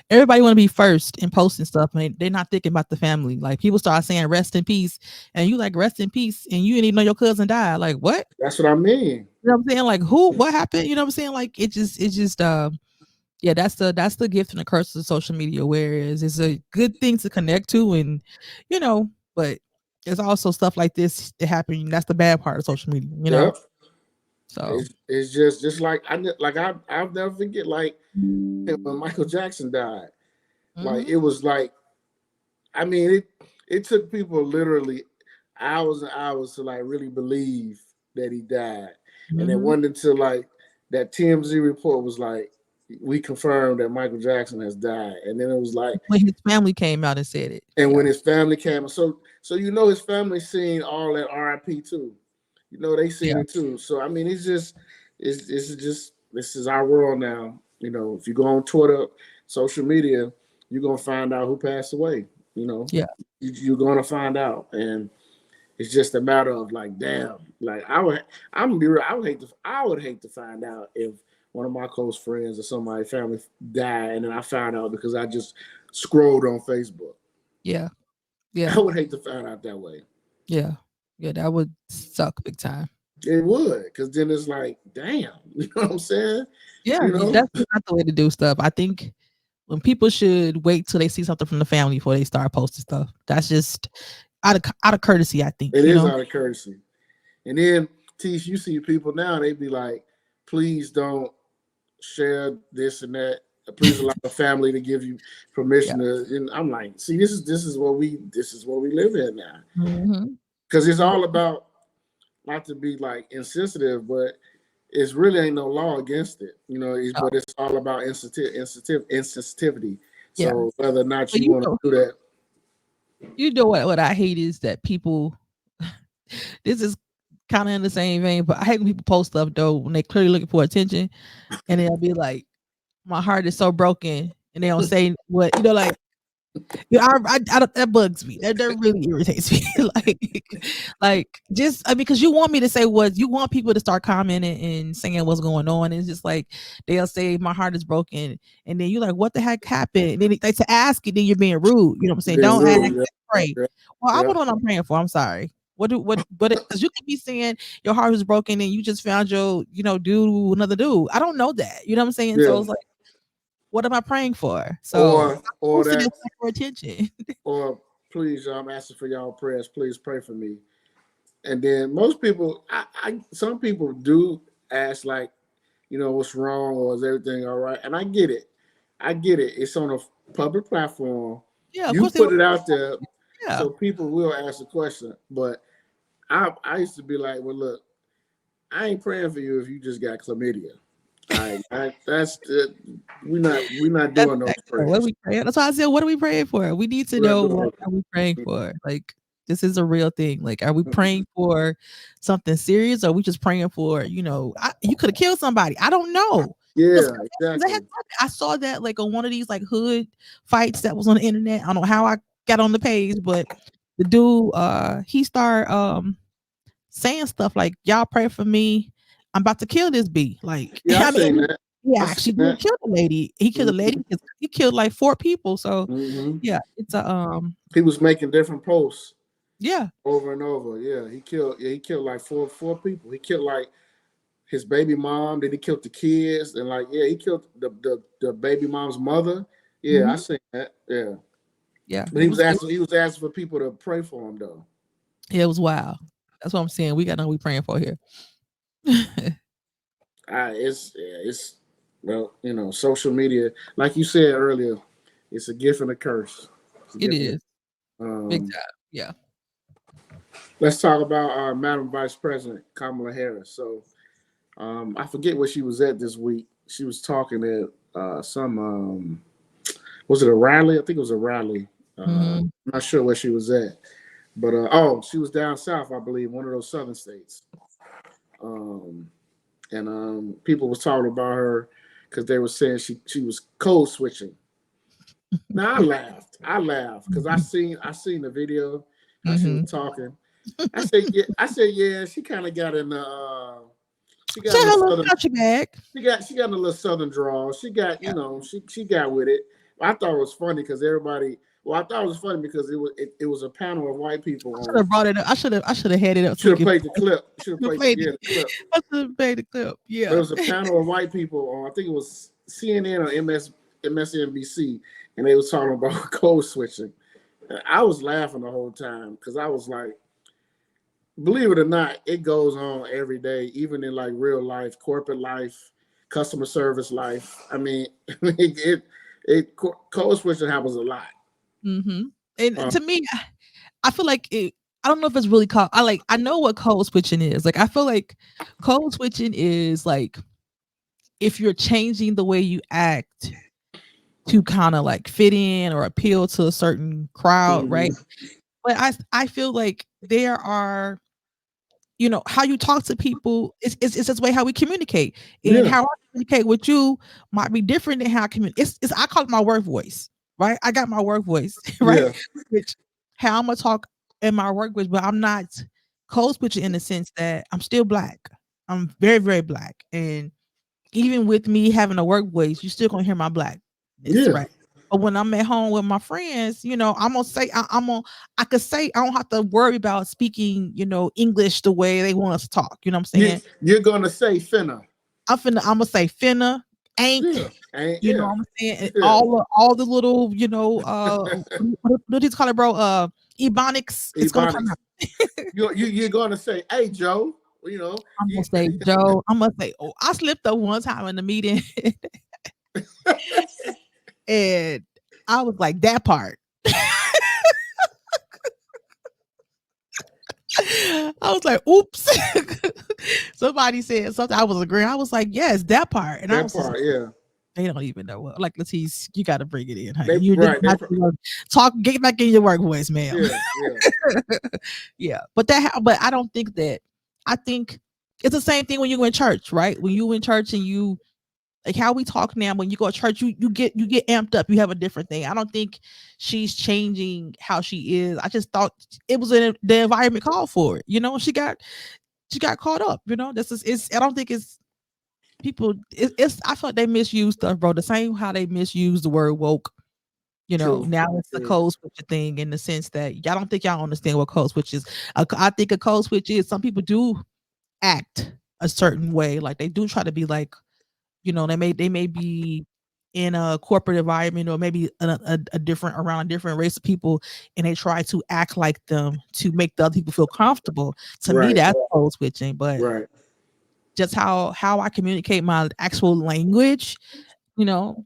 S1: everybody want to be first in posting stuff, and they're not thinking about the family. Like people start saying "rest in peace," and you like "rest in peace," and you didn't even know your cousin died. Like what?
S2: That's what I mean.
S1: You know what I'm saying? Like who? What happened? You know what I'm saying? Like it just. Yeah, that's the gift and the curse of social media. Whereas it's a good thing to connect to, and but there's also stuff like this that happen. That's the bad part of social media.
S2: Yep.
S1: So
S2: it's just like I'll never forget like when Michael Jackson died. Like it was like, I mean, it took people literally hours and hours to like really believe that he died, and it wasn't until like that TMZ report was like, we confirmed that Michael Jackson has died, and then it was like,
S1: when his family came out and said it.
S2: and
S1: Yeah.
S2: when his family came, so you know his family seen all that RIP too, you know they seen
S1: Yeah.
S2: it too. So I mean, it's just this is our world now. You know, if you go on Twitter, social media, you're gonna find out who passed away. You know,
S1: Yeah.
S2: you're gonna find out, and it's just a matter of like, damn, like I'm gonna be real. I would hate to find out if one of my close friends or somebody family died, and then I found out because I just scrolled on Facebook.
S1: Yeah. Yeah.
S2: I would hate to find out that way.
S1: Yeah. Yeah. That would suck big time.
S2: It would, because then it's like, damn, you know what I'm saying?
S1: Yeah.
S2: You know?
S1: That's not the way to do stuff. I think when people should wait till they see something from the family before they start posting stuff. That's just out of courtesy, I think,
S2: It
S1: you
S2: is
S1: know?
S2: out of courtesy. And then, Tish, you see people now, they be like, please don't share this and that. Please allow the family to give you
S1: Yeah.
S2: permission to. And I'm like, see, this is what we live in now.
S1: Mm-hmm.
S2: Because it's all about, not to be like insensitive, but it's really ain't no law against it, you know.
S1: Oh,
S2: But it's all about insensitivity.
S1: yeah.
S2: So whether or not
S1: But
S2: you want to do that,
S1: what I hate is that people this is kind of in the same vein, but I hate when people post stuff though when they clearly looking for attention and they'll be like, my heart is so broken, and they don't say what, like, yeah, I don't, that bugs me. That really irritates me. Just because you want me to say what you want people to start commenting and saying what's going on. It's just like they'll say my heart is broken, and then you're like, what the heck happened? And then like to ask it, then you're being rude. You know what I'm saying?
S2: being
S1: Don't ask,
S2: rude,
S1: pray.
S2: yeah,
S1: Well, I
S2: yeah,
S1: don't know what I'm praying for. I'm sorry. Because you could be saying your heart was broken and you just found your, dude, another dude. I don't know that. You know what I'm saying?
S2: yeah.
S1: So it's like, what am I praying for? So
S2: Or
S1: posting
S2: that,
S1: this for attention.
S2: or please, I'm asking for y'all prayers. Please pray for me. And then most people, some people do ask like, you know, what's wrong or is everything all right? And I get it. I get it. It's on a public platform.
S1: Yeah, of
S2: You
S1: course they will.
S2: put it out there,
S1: Yeah.
S2: so people will ask the question. But I used to be like, well, look, I ain't praying for you if you just got chlamydia. That's we're not
S1: That's
S2: doing those
S1: exactly right. What are
S2: prayers.
S1: we praying? That's why I said, what are we praying for? We need to
S2: We're not
S1: know
S2: doing
S1: what are we praying
S2: those.
S1: for. Like, this is a real thing. Like, are we praying for something serious, or are we just praying for, you could have killed somebody? I don't know.
S2: Yeah,
S1: 'Cause
S2: exactly.
S1: I saw that like on one of these like hood fights that was on the internet. I don't know how I got on the page, but the dude, he started saying stuff like, "Y'all pray for me. I'm about to kill this bee." Like,
S2: Yeah, I
S1: I
S2: seen
S1: mean,
S2: that.
S1: he
S2: I seen
S1: actually did
S2: that.
S1: kill the lady. He killed a lady because he killed like 4 people. So
S2: Mm-hmm.
S1: yeah, it's a
S2: He was making different posts
S1: yeah.
S2: over and over. Yeah, he killed. Yeah, he killed like four people. He killed like his baby mom. Then he killed the kids, and like he killed the baby mom's mother. Yeah, I
S1: Hmm.
S2: seen that. Yeah,
S1: Yeah,
S2: but he was asking for people to pray for him though.
S1: it was wild. That's what I'm saying. We got to know what we praying for here.
S2: It's well, you know, social media, like you said earlier, it's a gift and a curse. It's a
S1: It
S2: gift and
S1: is big
S2: um,
S1: time. Yeah.
S2: let's talk about Madam Vice President Kamala Harris. So I forget where she was at this week. She was talking at some was it a rally? I think it was a rally.
S1: Hmm.
S2: I'm not sure where she was at, but oh, she was down south, I believe, one of those southern states. Um, and people was talking about her because they were saying she was code switching. Now I laughed because I seen the video how she was
S1: Hmm.
S2: talking. I said yeah, she kind of got in the she
S1: She
S2: got in
S1: had
S2: the
S1: a little
S2: southern
S1: country bag.
S2: she got in a little southern drawl. She got,
S1: Yeah.
S2: you know, she got with it. I thought it was funny because everybody. Well, I thought it was funny because it was a panel of white people
S1: I should
S2: on.
S1: have brought it up. I should have had it up so
S2: Should
S1: we
S2: have
S1: could
S2: played the clip. Should have played
S1: played
S2: the
S1: it.
S2: clip.
S1: I should have played the clip.
S2: There
S1: Yeah.
S2: was a panel of white people on. I think it was CNN or MSNBC, and they was talking about code switching. And I was laughing the whole time because I was like, believe it or not, it goes on every day, even in like real life, corporate life, customer service life. I mean, code switching happens a lot.
S1: Mm-hmm. And
S2: Uh,
S1: to me, I feel like it. I don't know if it's really called. I know what code switching is. Like I feel like code switching is like if you're changing the way you act to kind of like fit in or appeal to a certain crowd, right?
S2: mhm.
S1: But I feel like there are, how you talk to people it's just way how we communicate. And
S2: Yeah,
S1: how I communicate with you might be different than how I communicate. It's I call it my work voice, right? I got my work voice, right?
S2: yeah,
S1: Which how I'm gonna talk in my work voice, but I'm not code switching in the sense that I'm still black. I'm very, very black. And even with me having a work voice, you still gonna hear my blackness,
S2: yeah,
S1: right? But when I'm at home with my friends, I'm gonna say I could say I don't have to worry about speaking, English the way they want us to talk. You know what I'm saying?
S2: you're gonna say finna.
S1: I'm gonna say finna,
S2: Yeah,
S1: ain't,
S2: ain't yeah,
S1: what I'm saying? And
S2: yeah.
S1: all the little, what do you call it, bro? Ebonics, it's gonna come
S2: Ebonics.
S1: out.
S2: You're gonna say, "Hey, Joe," you know.
S1: I'm gonna
S2: You,
S1: say Joe. I'm gonna say, oh, I slipped up one time in the meeting and I was like, that part. I was like, oops. Somebody said something. I was agreeing. I was like, yes, that part. And I
S2: that
S1: was just
S2: part,
S1: like,
S2: yeah.
S1: they don't even know what. Like, Latisse, you got to bring it in, honey.
S2: They
S1: You just
S2: right.
S1: have to talk, get back in your work voice, ma'am.
S2: Yeah, yeah,
S1: Yeah. But I don't think that, I think it's the same thing when you go in church, right? When you in church and you, like how we talk now, when you go to church, you get amped up. You have a different thing. I don't think she's changing how she is. I just thought it was the environment called for it. She got caught up. This is it's. I don't think it's people. It's. I thought they misused stuff, bro. The same how they misused the word woke.
S2: true,
S1: Now it's the
S2: true.
S1: code switch thing in the sense that y'all don't think y'all understand what code switch is. I think a code switch is some people do act a certain way, like they do try to be like, they may be in a corporate environment or maybe a different around a different race of people, and they try to act like them to make the other people feel comfortable. To me,
S2: Right,
S1: that's code switching. But
S2: right.
S1: just how I communicate my actual language, you know,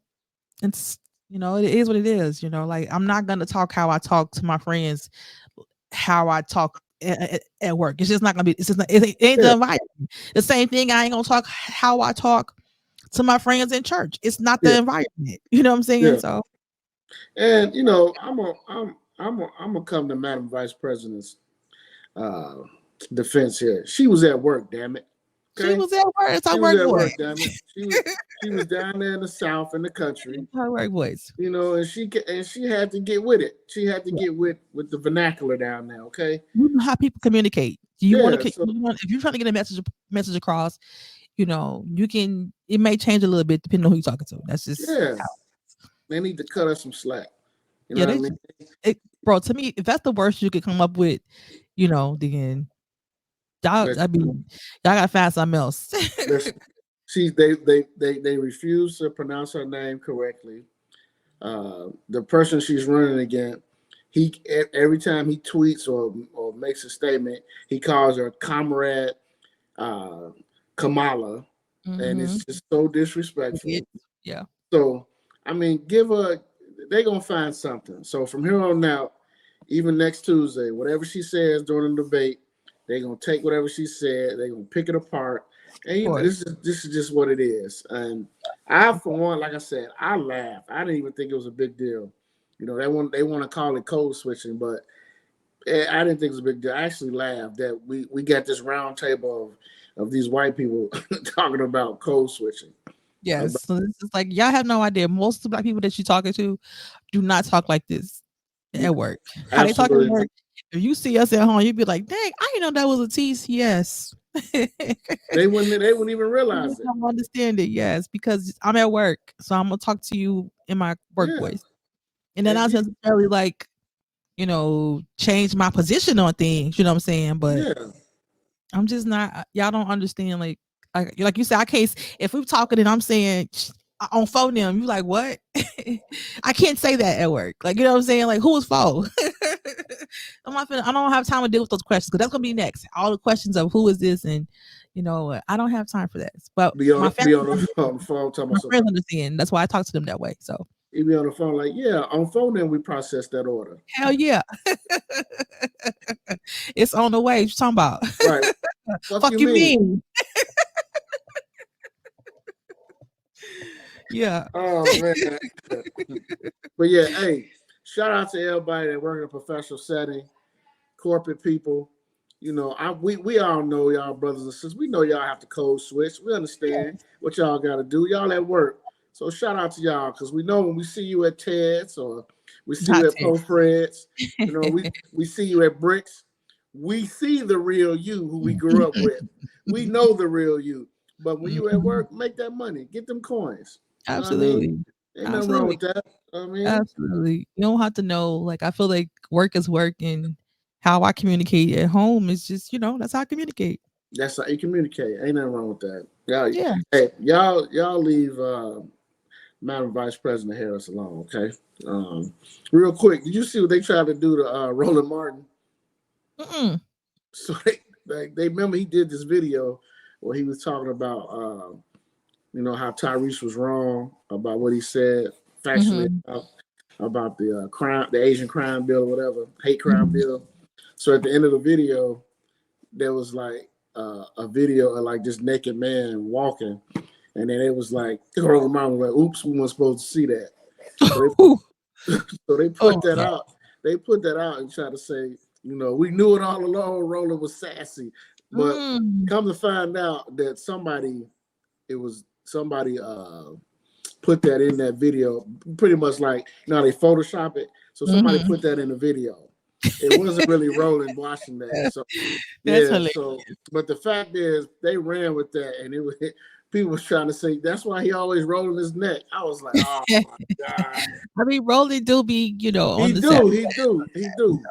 S1: it's it is what it is. Like I'm not gonna talk how I talk to my friends, how I talk at work. It's just not gonna be. It's just not, it ain't the
S2: Yeah,
S1: environment. The same thing. I ain't gonna talk how I talk to my friends in church. It's not the
S2: yeah,
S1: environment. You know what I'm saying?
S2: yeah.
S1: So
S2: And I'm gonna come to Madam Vice President's uh, defense here. She was at work, damn it.
S1: she
S2: Okay,
S1: was at work. It's
S2: she
S1: our
S2: was
S1: work
S2: at
S1: voice.
S2: work, damn it. She was down there in the South in the country,
S1: It's her work voice.
S2: and she had to get with it. She had to
S1: Yeah.
S2: get with the vernacular down there. Okay,
S1: You know how people communicate. Do you want
S2: yeah.
S1: to?
S2: So
S1: If you're trying to get a message across, you can. It may change a little bit depending on who you're talking to. That's just
S2: yeah,
S1: how.
S2: they need to cut us some slack. You know
S1: Yeah,
S2: what I mean?
S1: bro. To me, if that's the worst you could come up with, then
S2: Listen,
S1: I mean, y'all gotta find something else.
S2: listen. They refuse to pronounce her name correctly. The person she's running against, every time he tweets or makes a statement, he calls her Comrade uh, Kamala, and
S1: Mm-hmm.
S2: it's just so disrespectful.
S1: Yeah.
S2: So I mean, give her. They're gonna find something. So from here on out, even next Tuesday, whatever she says during the debate, they're gonna take whatever she said. They're gonna pick it apart, and
S1: Of course.
S2: this is just what it is. And I, for one, like I said, I laughed. I didn't even think it was a big deal. They want to call it code switching, but I didn't think it was a big deal. I actually laughed that we got this round table of these white people talking about code switching.
S1: Yes. So this is like y'all have no idea. Most of the black people that you're talking to do not talk like this at work. How they talk at
S2: Absolutely,
S1: work. If you see us at home, you'd be like, dang, I didn't know that was a tease. Yes.
S2: they wouldn't even
S1: You
S2: realize
S1: just
S2: it.
S1: don't understand it, yes, because I'm at work, so I'm gonna talk to you in my work
S2: Yeah,
S1: voice, and then
S2: and
S1: I
S2: you,
S1: necessarily like change my position on things. You know what I'm saying? But
S2: yeah,
S1: I'm just not. Y'all don't understand. Like you said, I can't. If we're talking and I'm saying on phone them, you like what? I can't say that at work. Like you know what I'm saying? Like who is phone? I'm I don't have time to deal with those questions because that's gonna be next. All the questions of who is this and I don't have time for that. But my family,
S2: on the phone talking
S1: my
S2: about
S1: friends understand. That's why I talk to them that way. So
S2: he be on the phone like, yeah, on phone then we process that order.
S1: hell yeah, it's on the way. What you talking about?
S2: Right. Fuck
S1: Fuck
S2: you
S1: you
S2: mean?
S1: mean? Yeah.
S2: Oh man. But yeah, hey, shout out to everybody that work in a professional setting, corporate people. We all know y'all brothers and sisters. We know y'all have to code switch. We understand what y'all got to do. Y'all at work. So shout out to y'all because we know when we see you at Ted's or we see
S1: Hot
S2: you at
S1: take.
S2: Po Fred's, we see you at Bricks. We see the real you who we grew up with. We know the real you. But when you at work, make that money. Get them coins. You know what I mean?
S1: Absolutely.
S2: Ain't nothing wrong
S1: Absolutely.
S2: with that. I mean,
S1: Absolutely. You don't have to know. Like I feel like work is work and how I communicate at home is just, that's how I communicate.
S2: that's how you communicate. Ain't nothing wrong with that. Y'all,
S1: Yeah.
S2: hey, y'all leave Madam Vice President Harris alone, okay? Real quick, did you see what they tried to do to Roland Martin?
S1: Mm-mm.
S2: So they remember he did this video where he was talking about how Tyrese was wrong about what he said factually
S1: Mhm.
S2: about the crime, the Asian crime bill or whatever, hate crime
S1: Mhm.
S2: bill. So at the end of the video, there was like a video of like this naked man walking, and then it was like Roland Martin was like, "Oops, we weren't supposed to see that." So they put
S1: Oh
S2: that
S1: no.
S2: out. They put that out and try to say, we knew it all along. Roland was sassy, but
S1: Mm.
S2: come to find out that it was somebody put that in that video, pretty much like they Photoshop it. So somebody
S1: Mhm.
S2: put that in the video. It wasn't really Roland watching that. So
S1: That's
S2: yeah.
S1: hilarious.
S2: So, but the fact is, they ran with that, and it was people was trying to say that's why he always rolling his neck. I was like, oh my god.
S1: I mean, Rolly do be, on
S2: He
S1: the set.
S2: do, he do, he do.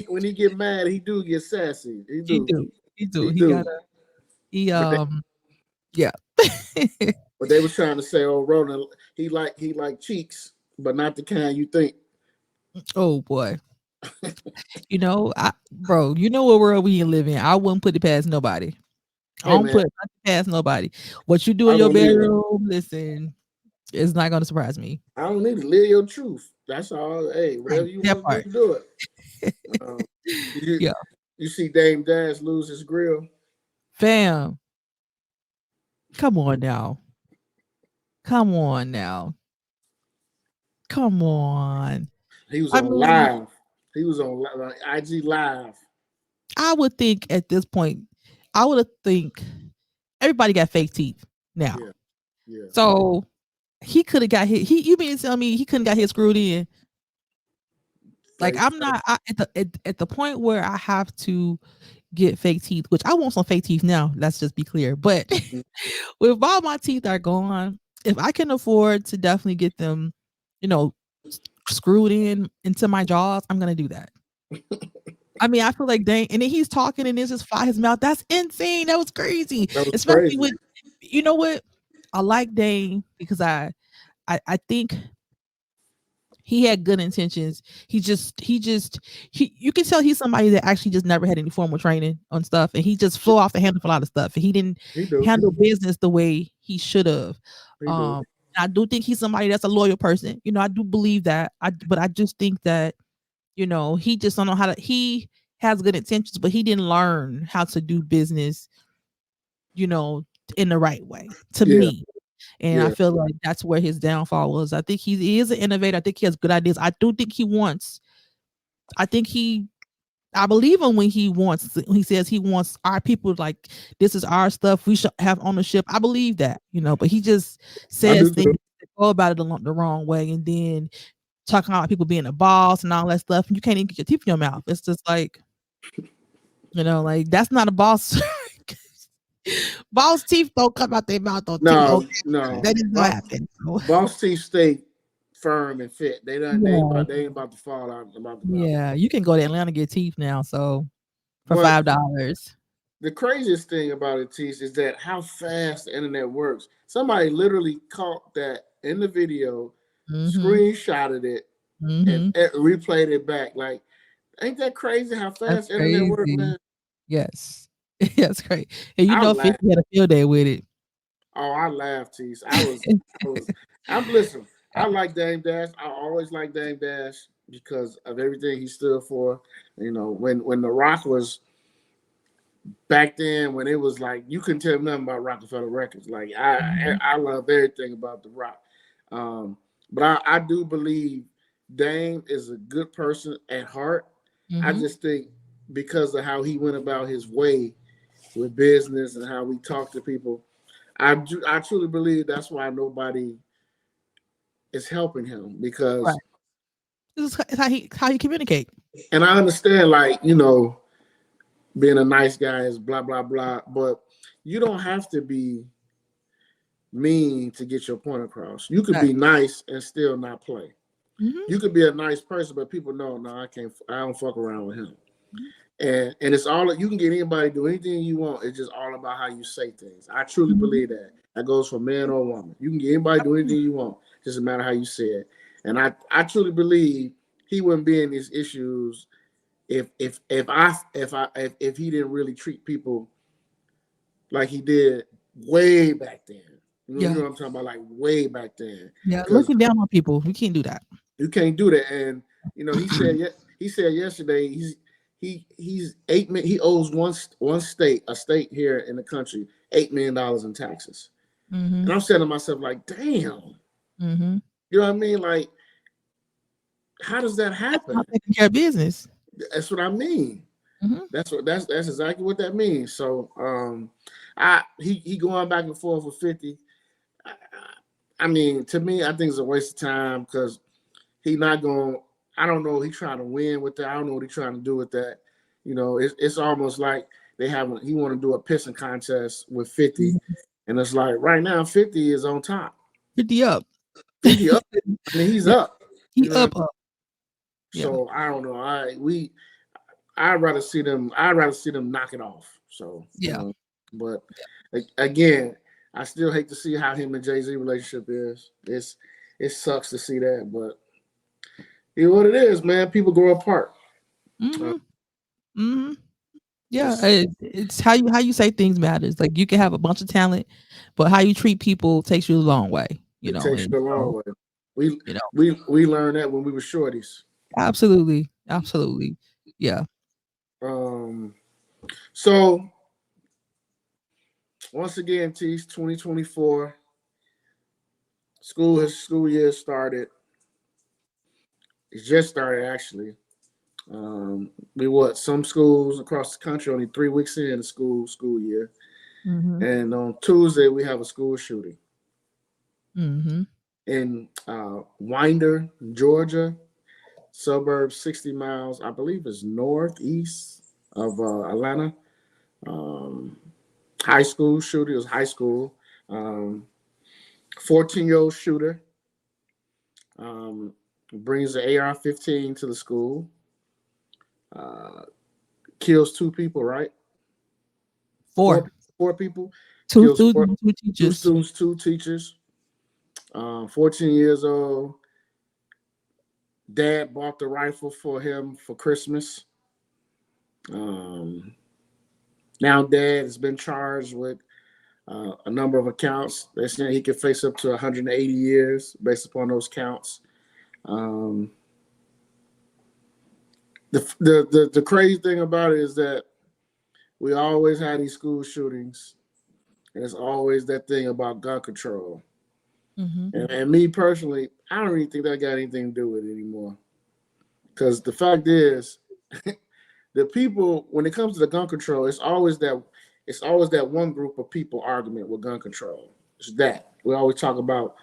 S2: When he get mad, he do get sassy. He
S1: He
S2: do,
S1: do. He do.
S2: he
S1: He
S2: do.
S1: gotta he
S2: But
S1: yeah.
S2: they was trying to say, oh, Roland, he like cheeks, but not the kind you think.
S1: Oh boy. Bro, you know what world we live in. I wouldn't put it past nobody. I
S2: Hey
S1: don't
S2: man,
S1: put nothing past nobody. What you do in
S2: I
S1: your
S2: don't need
S1: bedroom, listen, it's not gonna surprise me.
S2: I don't need to live your truth. That's all. Hey, whatever
S1: Right.
S2: you
S1: That
S2: want to
S1: part.
S2: do, do it. Um, you,
S1: Yeah.
S2: you see Dame Dash lose his grill.
S1: Fam. Come on now. Come on now. Come on.
S2: He was
S1: I
S2: on
S1: mean,
S2: live. He was on IG live.
S1: I would think at this point, I would think everybody got fake teeth now.
S2: Yeah, yeah.
S1: So he could have got hit. You mean to tell me he couldn't got his screwed in? Like
S2: Fake.
S1: I'm not at the point where I have to get fake teeth, which I want some fake teeth now. Let's just be clear. But if all my teeth are gone, if I can afford to definitely get them, you know, screwed in into my jaws, I'm gonna do that. I mean, I feel like Dane, and then he's talking and it's just fly his mouth. That's insane. That was crazy.
S2: That was
S1: Especially
S2: crazy.
S1: with, you know what? I like Dane because I think he had good intentions. He you can tell he's somebody that actually just never had any formal training on stuff, and he just flew off the handle for a lot of stuff. And he didn't
S2: He do.
S1: handle business the way he should have.
S2: He do.
S1: I do think he's somebody that's a loyal person. I do believe that. But I just think that he just don't know how to. He has good intentions, but he didn't learn how to do business. You know, in the right way. To
S2: Yeah,
S1: me, and I
S2: yeah.
S1: feel like that's where his downfall was. I think he is an innovator. I think he has good ideas. I do think he wants. I think he. I believe him when he says he wants our people like this is our stuff. We should have ownership. I believe that, but he just
S2: I
S1: says
S2: do
S1: things
S2: too.
S1: that go about it the wrong way, and then talking about people being a boss and all that stuff. And you can't even get your teeth in your mouth. It's just like like that's not a boss. Boss teeth don't come out their mouth on TV.
S2: No,
S1: Okay,
S2: no.
S1: that is not happen. So,
S2: Boss teeth stay firm and fit.
S1: yeah.
S2: They ain't about to fall out about the mouth.
S1: Yeah, you can go to Atlanta and get teeth now, so for
S2: But
S1: $5.
S2: the craziest thing about it, Tease, is that how fast the internet works. Somebody literally caught that in the video,
S1: Mhm.
S2: screenshotted it, and
S1: Mhm.
S2: replayed it back. Like Ain't that crazy how
S1: That's
S2: fast internet work,
S1: crazy.
S2: man?
S1: Yes. That's great. And
S2: I laugh.
S1: 50 had a field day with it.
S2: Oh, I laughed, Tease. I'm listen. I like Dame Dash. I always like Dame Dash because of everything he stood for. You know, when The Rock was back then, when it was like you couldn't tell me nothing about Rockefeller Records. Like I love everything about The Rock. But I do believe Dame is a good person at heart. I just think because of how he went about his way with business and how we talk to people, I truly believe that's why nobody is helping him
S1: Right.
S2: because,
S1: This is how he communicate.
S2: and I understand, like, you know, being a nice guy is blah blah blah, but you don't have to be mean to get your point across. You could
S1: Right.
S2: be nice and still not play.
S1: Mm-hmm.
S2: You could be a nice person, but people know, no, I don't fuck around with him. And it's all, you can get anybody to do anything you want. It's just all about how you say things. I truly
S1: Mm-hmm.
S2: believe that. That goes for man or woman. You can get anybody to do anything you want. It doesn't matter how you say it. And I truly believe he wouldn't be in these issues if he didn't really treat people like he did way back then. You
S1: Yeah.
S2: know what I'm talking about? Like way back then.
S1: Yeah.
S2: Because
S1: Looking down on people. We can't do that.
S2: you can't do that. And you know, he said yesterday he's 8 million. He owes one state, a state here in the country, $8 million in taxes.
S1: Mm-hmm.
S2: And I'm saying to myself, like, damn.
S1: Mm-hmm.
S2: You know what I mean? Like, how does that
S1: That's
S2: happen?
S1: not taking care of business.
S2: That's what I mean.
S1: Mm-hmm.
S2: That's exactly what that means. So he going back and forth with 50. I mean, to me, I think it's a waste of time because he not going. I don't know. He trying to win with that. I don't know what he's trying to do with that. You know, it's almost like he want to do a pissing contest with 50, and it's like right now 50 is on top.
S1: 50 up.
S2: 50 up. I mean, he's
S1: Yeah.
S2: up.
S1: He
S2: You know.
S1: up. Yeah.
S2: So I don't know. I'd rather see them. I'd rather see them knock it off. So you
S1: Yeah.
S2: know, but again, I still hate to see how him and Jay-Z relationship is. It sucks to see that, but you know what it is, man. People grow apart.
S1: Mm-hmm. Mm-hmm. Yeah.
S2: It's,
S1: It's how you say things matters. Like you can have a bunch of talent, but how you treat people takes you a long way. You
S2: it
S1: know.
S2: takes
S1: And
S2: you a long
S1: so,
S2: way. We
S1: you know,
S2: we learned that when we were shorties.
S1: absolutely, absolutely. Yeah.
S2: Um. So once again, Teach 2024 school year started. It just started actually. Some schools across the country only 3 weeks in the school year,
S1: Mm-hmm.
S2: and on Tuesday we have a school shooting
S1: Mm-hmm.
S2: in Winder, Georgia, suburb 60 miles, I believe, is northeast of Atlanta. Um, high school shooter. It was high school. 14-year-old shooter um, brings the AR-15 to the school. Uh, kills two people. Right, four
S1: Four.
S2: four people.
S1: Two
S2: Kills
S1: students, two
S2: two
S1: teachers.
S2: students, two teachers. 14 years old. Dad bought the rifle for him for Christmas. Um, Now Dad has been charged with a number of accounts. They're saying he could face up to 180 years based upon those counts. Um, the crazy thing about it is that we always had these school shootings, and it's always that thing about gun control.
S1: Mm-hmm.
S2: And me personally, I don't really think that got anything to do with it anymore. Because the fact is, the people, when it comes to the gun control, it's always that one group of people argument with gun control. It's that we always talk about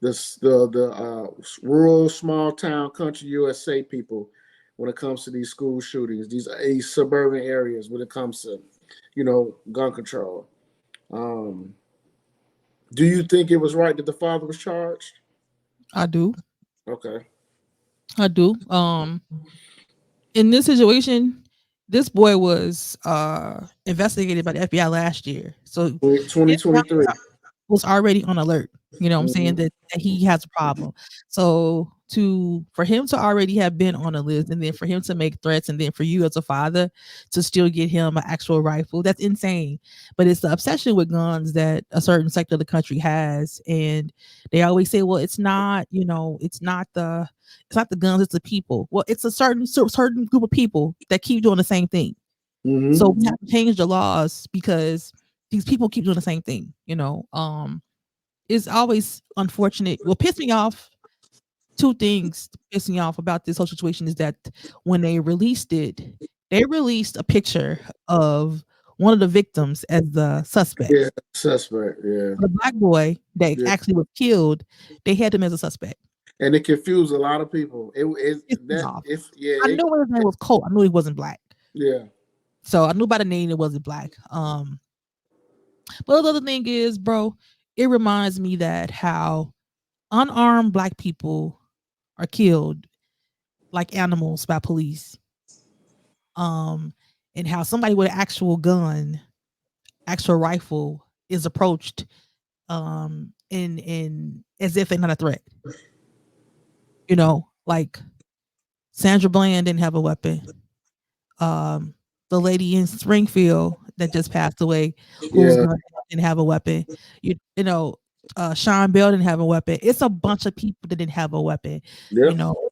S2: the rural, small town, country USA people when it comes to these school shootings, these suburban areas when it comes to gun control. Um, do you think it was right that the father was charged?
S1: I do.
S2: Okay.
S1: I do. In this situation, this boy was investigated by the FBI last year. So his family
S2: 2023.
S1: was already on alert. You know what I'm saying?
S2: Mm-hmm.
S1: That he has a problem. So for him to already have been on a list, and then for him to make threats, and then for you as a father to still get him an actual rifle, that's insane. But it's the obsession with guns that a certain sector of the country has, and they always say, well, it's not, it's not the guns, it's the people. Well, it's a certain group of people that keep doing the same thing. So
S2: Mm-hmm.
S1: we have to change the laws because these people keep doing the same thing. It's always unfortunate. What pissed me off, two things piss me off about this whole situation is that when they released a picture of one of the victims as the suspect.
S2: Yeah, suspect. Yeah,
S1: The black boy that
S2: yeah.
S1: actually was killed, they had him as a suspect.
S2: And it confused a lot of people.
S1: Pissed me
S2: That
S1: off.
S2: if yeah
S1: I knew his name was Colt. I knew he wasn't black.
S2: yeah.
S1: So I knew by the name it wasn't black. But the other thing is, bro, it reminds me that how unarmed black people are killed like animals by police. Um, and how somebody with an actual gun, actual rifle, is approached in as if they're not a threat. Like Sandra Bland didn't have a weapon. Um, the lady in Springfield that just passed away, whose
S2: Yeah.
S1: gun didn't have a weapon. You know, Sean Bell didn't have a weapon. It's a bunch of people that didn't have a weapon. You
S2: Yep.
S1: know,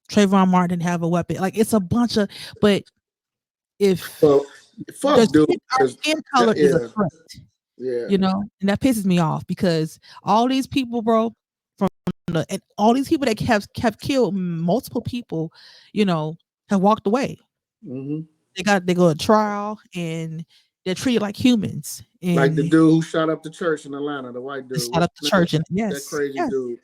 S1: Trayvon Martin didn't have a weapon. Like it's a bunch of, but if
S2: Well,
S1: the
S2: fuck dude.
S1: our skin color is a
S2: Yeah.
S1: threat,
S2: Yeah.
S1: and that pisses me off because all these people, bro, from and all these people that have killed multiple people, have walked away.
S2: Mm-hmm.
S1: They go to trial and they're treated like humans.
S2: Like the
S1: And
S2: dude who shot up the church in Atlanta, the white
S1: they
S2: dude.
S1: shot
S2: What's
S1: up the
S2: his name?
S1: church, and
S2: That
S1: yes,
S2: crazy
S1: yes,
S2: dude.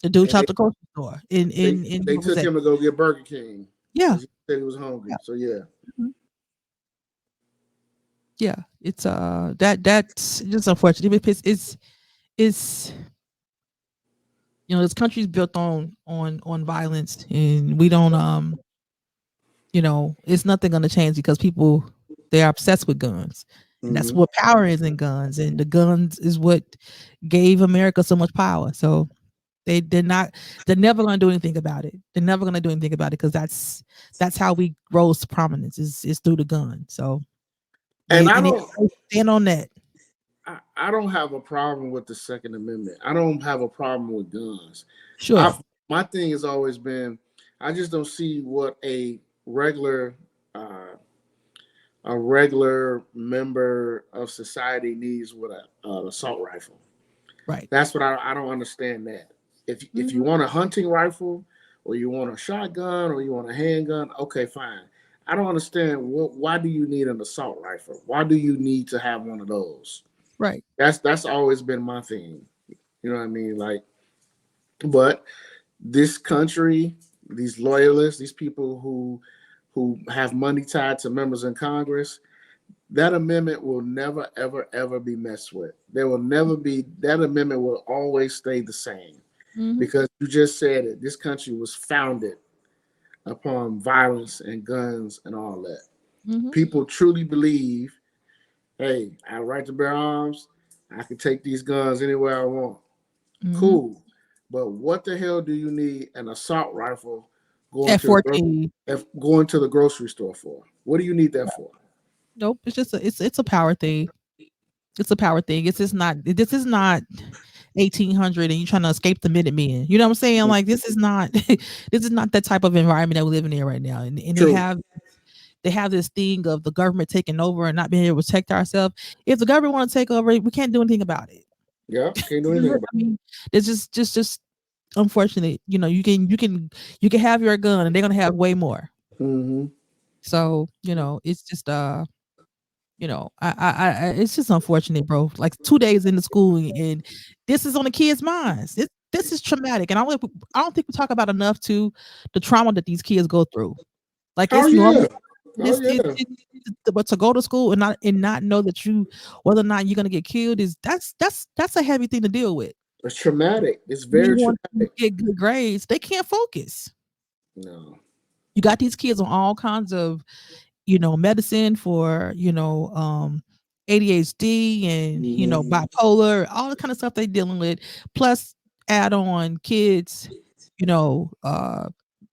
S1: the dude
S2: And
S1: chopped the grocery store. In
S2: they
S1: what was
S2: took
S1: that?
S2: him to go get Burger King
S1: Yeah,
S2: because he said he was hungry.
S1: yeah,
S2: So yeah.
S1: mhm, yeah. It's that's just unfortunate. It's this country's built on violence, and we don't it's nothing going to change because people, they are obsessed with guns, and that's
S2: Mm-hmm.
S1: what power is in guns, and the guns is what gave America so much power. So they're never going to do anything about it. They're never going to do anything about it because that's how we rose to prominence is through the gun. So
S2: And
S1: they stand on that.
S2: I don't have a problem with the Second Amendment. I don't have a problem with guns.
S1: Sure.
S2: I My thing has always been I just don't see what regular uh, a regular member of society needs with an assault rifle.
S1: Right.
S2: That's what I don't understand that. If you
S1: Mhm.
S2: want a hunting rifle or you want a shotgun or you want a handgun, okay, fine. I don't understand why do you need an assault rifle? Why do you need to have one of those?
S1: Right.
S2: That's always been my thing. You know what I mean? Like, but this country, these loyalists, these people who have money tied to members in Congress, that amendment will never, ever, ever be messed with. There will never be that amendment will always stay the same
S1: Mhm.
S2: because you just said it. This country was founded upon violence and guns and all that.
S1: Mhm.
S2: People truly believe, hey, I have right to bear arms. I can take these guns anywhere I want.
S1: Mhm.
S2: Cool. But what the hell do you need an assault rifle going
S1: At
S2: to the
S1: 14.
S2: going to the grocery store for? What do you need that for?
S1: Nope. It's just it's a power thing. It's a power thing. It's just not. This is not 1800, and you trying to escape the Minutemen. You know what I'm saying? Like this is not. This is not that type of environment that we live in right now. And
S2: True.
S1: they have this thing of the government taking over and not being able to protect ourselves. If the government want to take over, we can't do anything about it.
S2: Yeah, can't do anything
S1: I
S2: about
S1: mean, it's just unfortunate. You can have your gun, and they're gonna have way more.
S2: it. Mm-hmm.
S1: So it's just it's just unfortunate, bro. Like 2 days into school, and this is on the kids' minds. This is traumatic, and I don't think we talk about enough to the trauma that these kids go through. Like
S2: Oh
S1: it's
S2: yeah.
S1: normal.
S2: Oh
S1: This
S2: yeah.
S1: but to go to school and not know that whether or not you're gonna get killed is that's a heavy thing to deal with.
S2: It's traumatic. It's
S1: You
S2: very
S1: want them to
S2: traumatic.
S1: get good grades, they can't focus.
S2: No.
S1: You got these kids on all kinds of medicine for, ADHD and,
S2: Mm-hmm.
S1: bipolar, all the kind of stuff they dealing with. Plus add on kids. you know,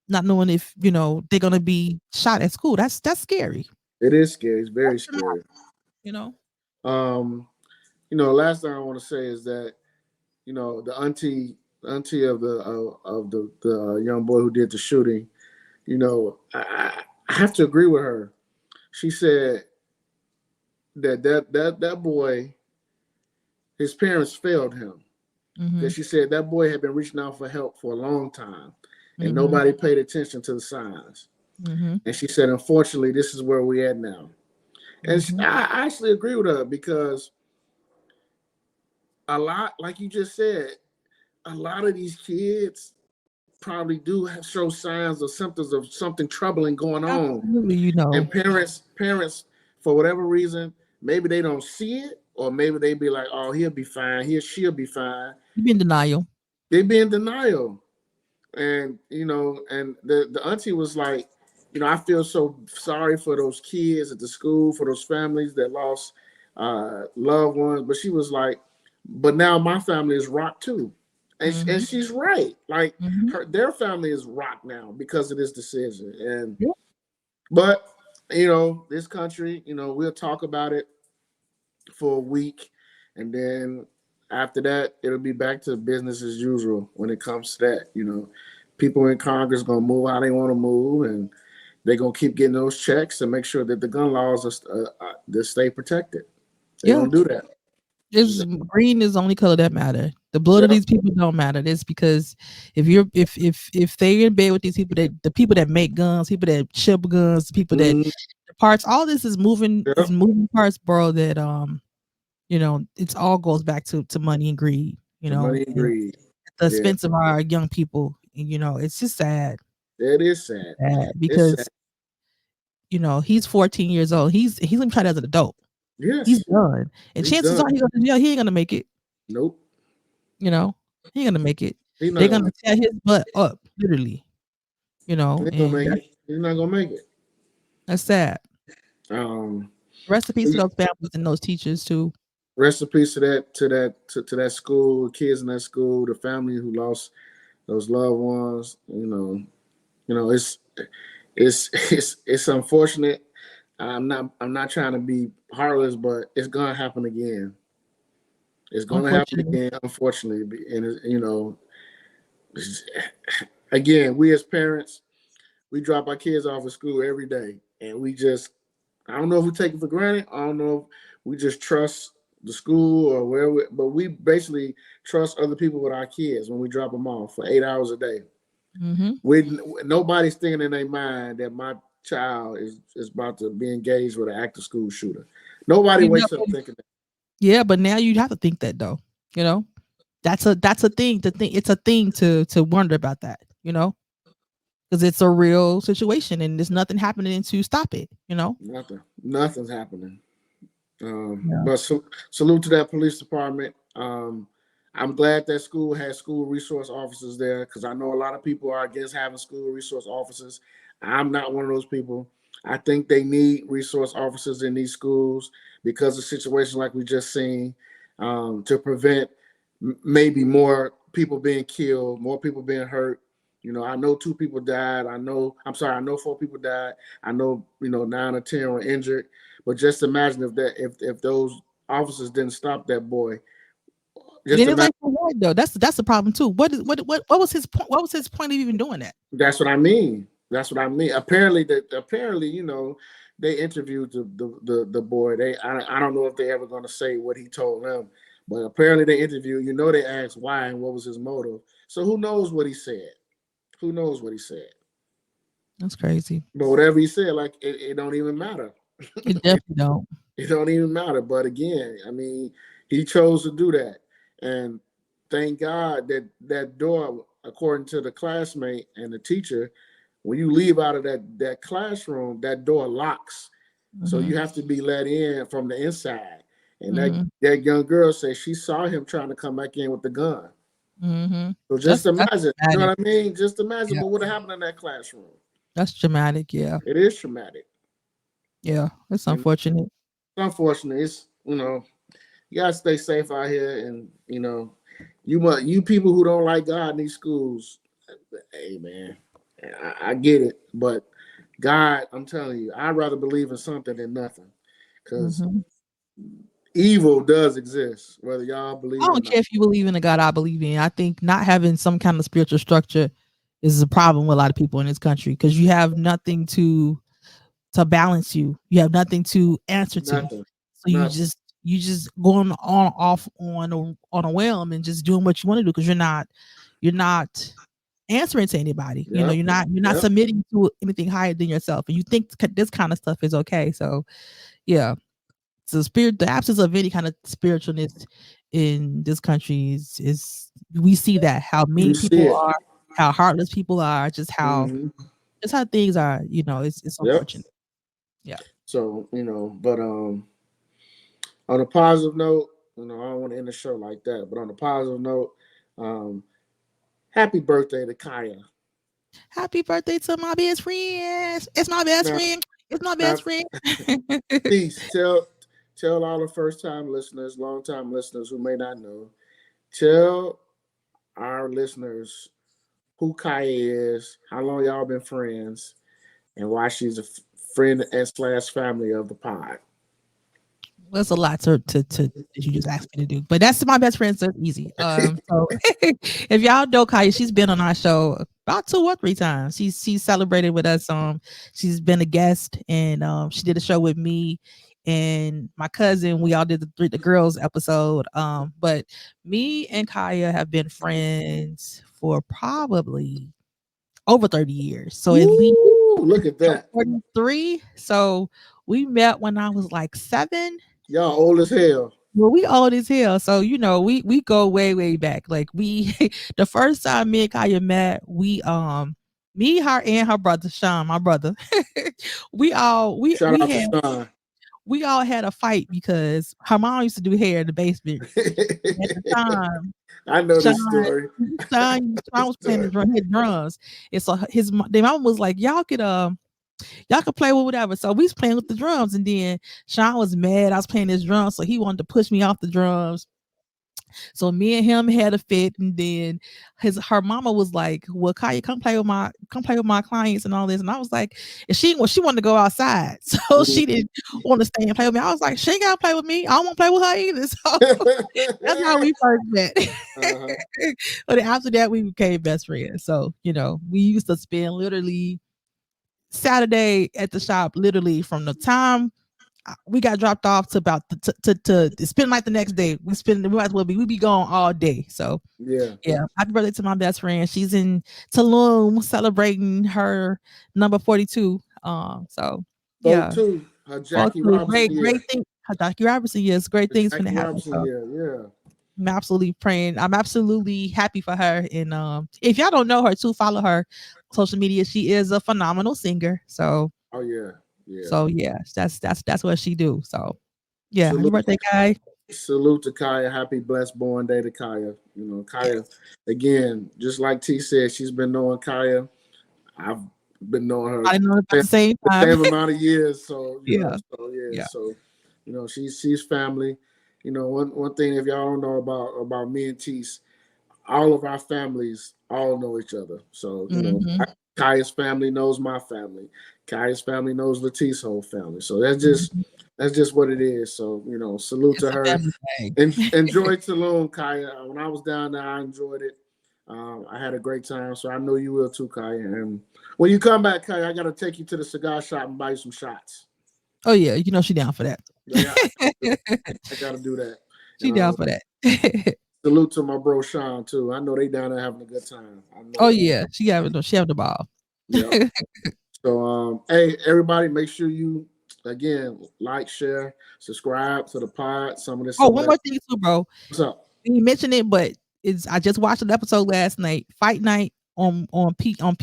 S1: not knowing if, they're gonna be shot at school. That's scary.
S2: It is scary. It's very
S1: That's traumatic,
S2: scary.
S1: you know.
S2: Um, last thing I want to say is that the auntie of the young boy who did the shooting. I have to agree with her. She said that boy, his parents failed him,
S1: Mhm.
S2: because she said that boy had been reaching out for help for a long time, and
S1: Mhm.
S2: nobody paid attention to the signs.
S1: Mhm.
S2: And she said, unfortunately, this is where we at now. And
S1: Mhm.
S2: I actually agree with her, because a lot, like you just said, a lot of these kids probably do show signs or symptoms of something troubling going on,
S1: Absolutely,
S2: and parents, for whatever reason, maybe they don't see it, or maybe they be like, oh, he'll be fine, he or she'll be fine.
S1: you be in denial.
S2: They be in denial. And and the auntie was like, I feel so sorry for those kids at the school, for those families that lost loved ones. But she was like, but now my family is rocked too. And
S1: Mhm.
S2: she's right. Like,
S1: Mhm.
S2: their family is rocked now because of this decision. And
S1: Yeah.
S2: but this country, we'll talk about it for a week, and then after that, it'll be back to business as usual when it comes to that. People in Congress gonna move how they want to move, and they're gonna keep getting those checks and make sure that the gun laws they stay protected. They're
S1: Yeah.
S2: gonna do that.
S1: It's green is the only color that matter. The blood of
S2: Yep.
S1: these people don't matter. It's because if they in bed with these people, that the people that make guns, people that ship guns, people that
S2: Mm,
S1: the parts, all this is
S2: yep.
S1: moving parts, bro. That it's all goes back to money and greed.
S2: The money
S1: And
S2: agreed.
S1: at the
S2: Yeah,
S1: expense of our young people. And, it's just sad,
S2: that is sad.
S1: sad
S2: It's sad.
S1: because he's 14 years old. He's gonna try that as an adult. He's
S2: Yes,
S1: done, and
S2: he's
S1: chances are
S2: done.
S1: he ain't gonna make it.
S2: Nope,
S1: You know, he ain't gonna make it.
S2: he's not
S1: They're
S2: gonna
S1: gonna
S2: make.
S1: tear his butt up, literally.
S2: He ain't gonna
S1: And
S2: make it. He's not gonna make it.
S1: that's sad.
S2: Um,
S1: Rest in peace to those families and those teachers too.
S2: Recipes to that school, kids in that school, the family who lost those loved ones. It's unfortunate. I'm not trying to be heartless, but it's gonna happen again. It's gonna happen
S1: Unfortunately,
S2: again, unfortunately. And again, we as parents, we drop our kids off at school every day, and we just, I don't know if we take it for granted. I don't know if we just trust the school or wherever, but we basically trust other people with our kids when we drop them off for 8 hours a day.
S1: hmm
S2: We Nobody's thinking in their mind that my child is about to be engaged with an active school shooter. Nobody
S1: you know,
S2: wakes up thinking that.
S1: yeah, but now you have to think that though. You know, that's a thing to think. It's a thing to wonder about that. Because it's a real situation and there's nothing happening to stop it.
S2: Nothing's happening.
S1: Yeah.
S2: But salute to that police department. I'm glad that school has school resource officers there, because I know a lot of people are against having school resource officers. I'm not one of those people. I think they need resource officers in these schools because of situations like we just seen, to prevent maybe more people being killed, more people being hurt. I know 2 people died. I know 4 people died. I know 9 or 10 were injured. But just imagine if those officers didn't stop that boy. Just
S1: Then it's
S2: imagine.
S1: like for what though? That's the problem too. What was his point? What was his point of even doing that?
S2: That's what I mean. That's what I mean. Apparently, they interviewed the boy. I don't know if they ever going to say what he told them, but apparently they interviewed. They asked why and what was his motive. So who knows what he said? Who knows what he said?
S1: That's crazy.
S2: But whatever he said, like, it don't even matter.
S1: It definitely don't.
S2: It don't even matter. But again, I mean, he chose to do that, and thank God that that door, according to the classmate and the teacher, when you leave out of that classroom, that door locks. So
S1: hmm
S2: you have to be let in from the inside. And that
S1: hmm
S2: that young girl said she saw him trying to come back in with the gun.
S1: hmm
S2: So just
S1: That's
S2: imagine, you know
S1: dramatic.
S2: what I mean? Just imagine
S1: Yeah,
S2: what would have happened in that classroom.
S1: that's dramatic. Yeah,
S2: It is traumatic.
S1: yeah. It's
S2: And
S1: unfortunate.
S2: unfortunately, it's you gotta stay safe out here, and you people who don't like God in these schools. Hey man, I get it, but God, I'm telling you, I'd rather believe in something than nothing, because
S1: Mhm.
S2: evil does exist, whether y'all
S1: I
S2: believe it or
S1: don't
S2: not.
S1: care if you believe in the God I believe in. I think not having some kind of spiritual structure is a problem with a lot of people in this country because you have nothing to balance you. You have nothing to answer to.
S2: Nothing,
S1: So
S2: nothing.
S1: you just going on off on a whim and just doing what you want to do because you're not answering to anybody. You know,
S2: Yep,
S1: you're not
S2: yep.
S1: submitting to anything higher than yourself, and you think this kind of stuff is okay. So yeah, so the absence of any kind of spiritualness in this country is we see that how
S2: You
S1: mean
S2: see
S1: people
S2: it.
S1: are, how heartless people are,
S2: Hmm.
S1: just how things are. You know, it's
S2: Yep.
S1: unfortunate. Yeah.
S2: So but on a positive note, I don't want to end the show like that. But on a positive note, um, happy birthday to Kaya.
S1: Happy birthday to my best friend. It's my best
S2: Now,
S1: friend. It's my
S2: now,
S1: best friend.
S2: peace. Tell all the first time listeners, long time listeners who may not know. Tell our listeners who Kaya is, how long y'all been friends, and why she's a friend and slash family of the pod.
S1: That's a lot to that you just asked me to do, but that's my best friend, so it's easy. So if y'all know Kaya, she's been on our show about 2 or 3 times. She's celebrated with us. She's been a guest, and she did a show with me and my cousin. We all did the girls episode. But me and Kaya have been friends for probably over 30 years. So at least
S2: Woo! Look at that.
S1: 43. So we met when I was like 7.
S2: Y'all old as hell.
S1: Well, we old as hell, so we go way way back. Like we, the first time me and Kaya met, me, her, and her brother Sean, my brother, we all
S2: Shout out to Sean.
S1: we all had a fight because her mom used to do hair in the basement. At the time,
S2: I know
S1: Sean
S2: this story.
S1: Sean was playing his drums, and so their mom was like, y'all could play with whatever. So we was playing with the drums, and then Sean was mad. I was playing his drums, so he wanted to push me off the drums. So me and him had a fit, and then her mama was like, "Well, Kaya, come play with my clients and all this." And I was like, and she wanted to go outside, so she didn't want to stay and play with me. I was like, she ain't gotta play with me. I don't want to play with her either. So that's how we first met.
S2: Uh-huh.
S1: But after that, we became best friends. So we used to spend literally Saturday at the shop, literally from the time we got dropped off to about to spend like the next day. We might as well we be gone all day. So
S2: Yeah.
S1: yeah, happy birthday to my best friend. She's in Tulum celebrating her number 42. So yeah,
S2: 42. Her Jackie
S1: 42.
S2: Robinson
S1: Great
S2: year.
S1: thing. Jackie Robinson, yes, great
S2: The
S1: things gonna
S2: Jackie
S1: happen.
S2: Robinson
S1: So
S2: year. Yeah.
S1: I'm absolutely praying. I'm absolutely happy for her. And if y'all don't know her too, follow her social media. She is a phenomenal singer. So
S2: Oh yeah. Yeah.
S1: yeah, that's what she do. So yeah, happy
S2: Salute.
S1: birthday, guy.
S2: Salute to Kaya. Happy blessed born day to Kaya. Kaya,
S1: Yes.
S2: again, just like T said, she's been knowing Kaya. I've been knowing her
S1: I know about the same
S2: the
S1: time.
S2: same amount of years. So,
S1: Yeah.
S2: so yeah,
S1: Yeah.
S2: so she's family. One thing, if y'all don't know about me and Tease, all of our families all know each other. So,
S1: Mhm.
S2: Kaya's family knows my family. Kaya's family knows Latisse whole family. So
S1: Mhm.
S2: that's just what it is. So, salute
S1: It's
S2: to
S1: a
S2: her.
S1: family thing.
S2: Enjoy Tulum, Kaya. When I was down there, I enjoyed it. I had a great time. So I know you will too, Kaya. And when you come back, Kaya, I got to take you to the cigar shop and buy you some shots.
S1: Oh yeah, she down for that.
S2: I got to do that.
S1: She
S2: And
S1: down for that.
S2: salute to my bro Sean too. I know they down there having a good time. I know
S1: Oh
S2: that.
S1: yeah, she having the ball.
S2: Yep. So hey everybody, make sure you again like, share, subscribe to the pod.
S1: Oh,
S2: Some of
S1: one
S2: that.
S1: more thing too, bro.
S2: What's up?
S1: You mentioned it, but it's I just watched an episode last night. Fight night on Peacock.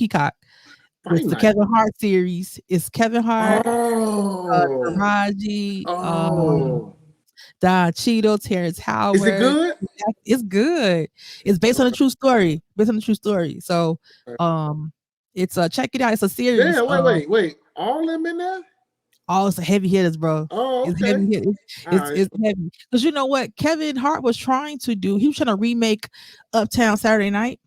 S2: Fight
S1: It's the
S2: night.
S1: Kevin Hart series. It's Kevin Hart,
S2: Oh,
S1: Taraji,
S2: oh,
S1: Don Cheadle, Terrence
S2: is it
S1: Howard.
S2: good?
S1: It's good. It's based on a
S2: Okay.
S1: true story. Based on a true story. So it's check it out. It's a series.
S2: Yeah, wait. All them in there?
S1: Oh, it's a heavy hitters, bro.
S2: Oh,
S1: It's
S2: okay.
S1: heavy hitters.
S2: All
S1: It's
S2: right.
S1: it's heavy. Because you know what Kevin Hart was trying to do? He was trying to remake Uptown Saturday Night.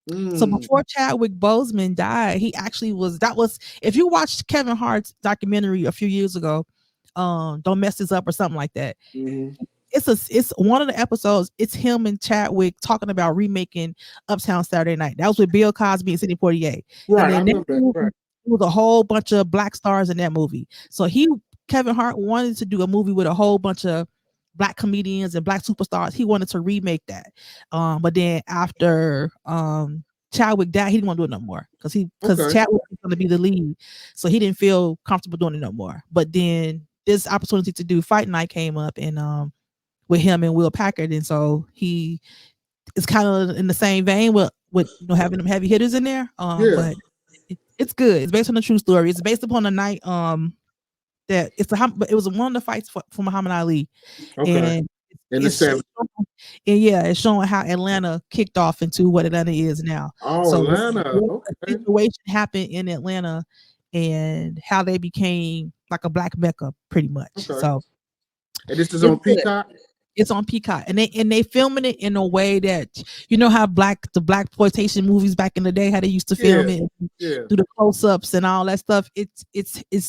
S1: So
S2: Mm.
S1: before Chadwick Boseman died, he actually was that was if you watched Kevin Hart's documentary a few years ago, Don't Mess This Up or something like that.
S2: Mm-hmm.
S1: It's one of the episodes, it's him and Chadwick talking about remaking Uptown Saturday Night. That was with Bill Cosby and Sidney Poitier. And
S2: Right, I
S1: then that
S2: remember that.
S1: movie,
S2: Right.
S1: it was a whole bunch of black stars in that movie. So Kevin Hart wanted to do a movie with a whole bunch of black comedians and black superstars. He wanted to remake that. But then after Chadwick died, he didn't want to do it no more because
S2: Okay.
S1: Chadwick was going to be the lead, so he didn't feel comfortable doing it no more. But then this opportunity to do Fight Night came up, and with him and Will Packard, and so he is kind of in the same vein with having them heavy hitters in there.
S2: Yeah.
S1: But it's good. It's based on a true story. It's based upon a night that it was one of the fights for Muhammad Ali,
S2: Okay.
S1: and
S2: In the
S1: it's
S2: seven.
S1: and yeah, it's showing how Atlanta kicked off into what Atlanta is now.
S2: Oh,
S1: So
S2: Atlanta.
S1: what a
S2: Okay.
S1: situation happened in Atlanta and how they became like a black mecca, pretty much.
S2: Okay.
S1: So
S2: And this is
S1: it's
S2: on
S1: good.
S2: Peacock.
S1: It's on Peacock, and they filming it in a way that how the black exploitation movies back in the day, how they used to film
S2: Yeah.
S1: it,
S2: Yeah.
S1: do the close ups and all that stuff. It's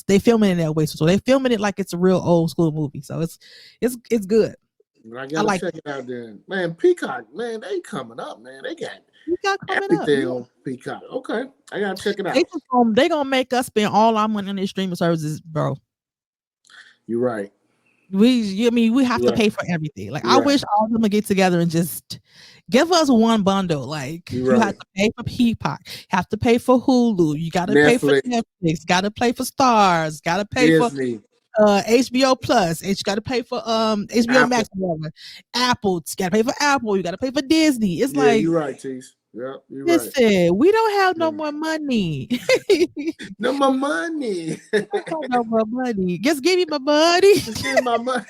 S1: they filming it that way, so they filming it like it's a real old school movie. So it's good.
S2: I
S1: I
S2: gotta
S1: like
S2: check it out then. Man, Peacock, man, they coming up, man. They got
S1: Peacock coming up.
S2: everything on Peacock. Okay. I gotta check it
S1: They
S2: out.
S1: just they gonna make us spend all our money on their streaming services, bro.
S2: You're right.
S1: We have
S2: You're
S1: to
S2: right.
S1: pay for everything. Like I
S2: You're right.
S1: wish all of them would get together and just give us one bundle. Like
S2: You're
S1: you
S2: right.
S1: have to pay for Peacock, have to pay for Hulu, you gotta pay for
S2: Netflix,
S1: Netflix, gotta pay for Stars, gotta pay for
S2: Disney,
S1: HBO Plus, and you gotta pay for HBO
S2: Apple.
S1: Max, whatever. Apple, you gotta pay for Apple, you gotta pay for Disney. It's
S2: Yeah,
S1: like,
S2: you're right, Tease. Yep, you're right.
S1: listen, we don't have no
S2: Yeah.
S1: more money.
S2: No more money.
S1: We don't have no more money. Just give me my money.
S2: Just give me my money.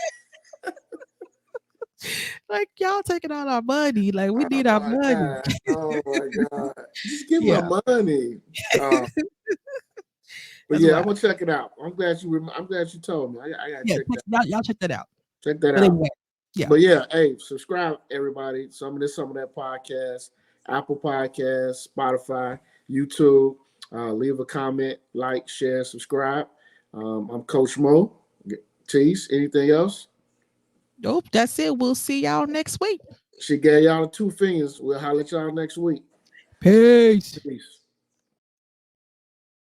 S1: Like y'all taking all our money. Like we need
S2: Oh
S1: our
S2: my
S1: money.
S2: god. Oh my god. Just give
S1: Yeah,
S2: my money. But
S1: that's
S2: yeah,
S1: why.
S2: I'm gonna check it out. I'm glad you told me. I gotta
S1: Yeah,
S2: check that.
S1: y'all check that out.
S2: Check that
S1: But
S2: out.
S1: anyway, yeah.
S2: But yeah, hey, subscribe everybody. Some of that podcast, Apple Podcasts, Spotify, YouTube. Leave a comment, like, share, subscribe. I'm Coach Mo. Tease, anything else?
S1: Nope, that's it. We'll see y'all next week.
S2: She gave y'all 2 fingers. We'll holler at y'all next week.
S1: Peace.
S2: Peace.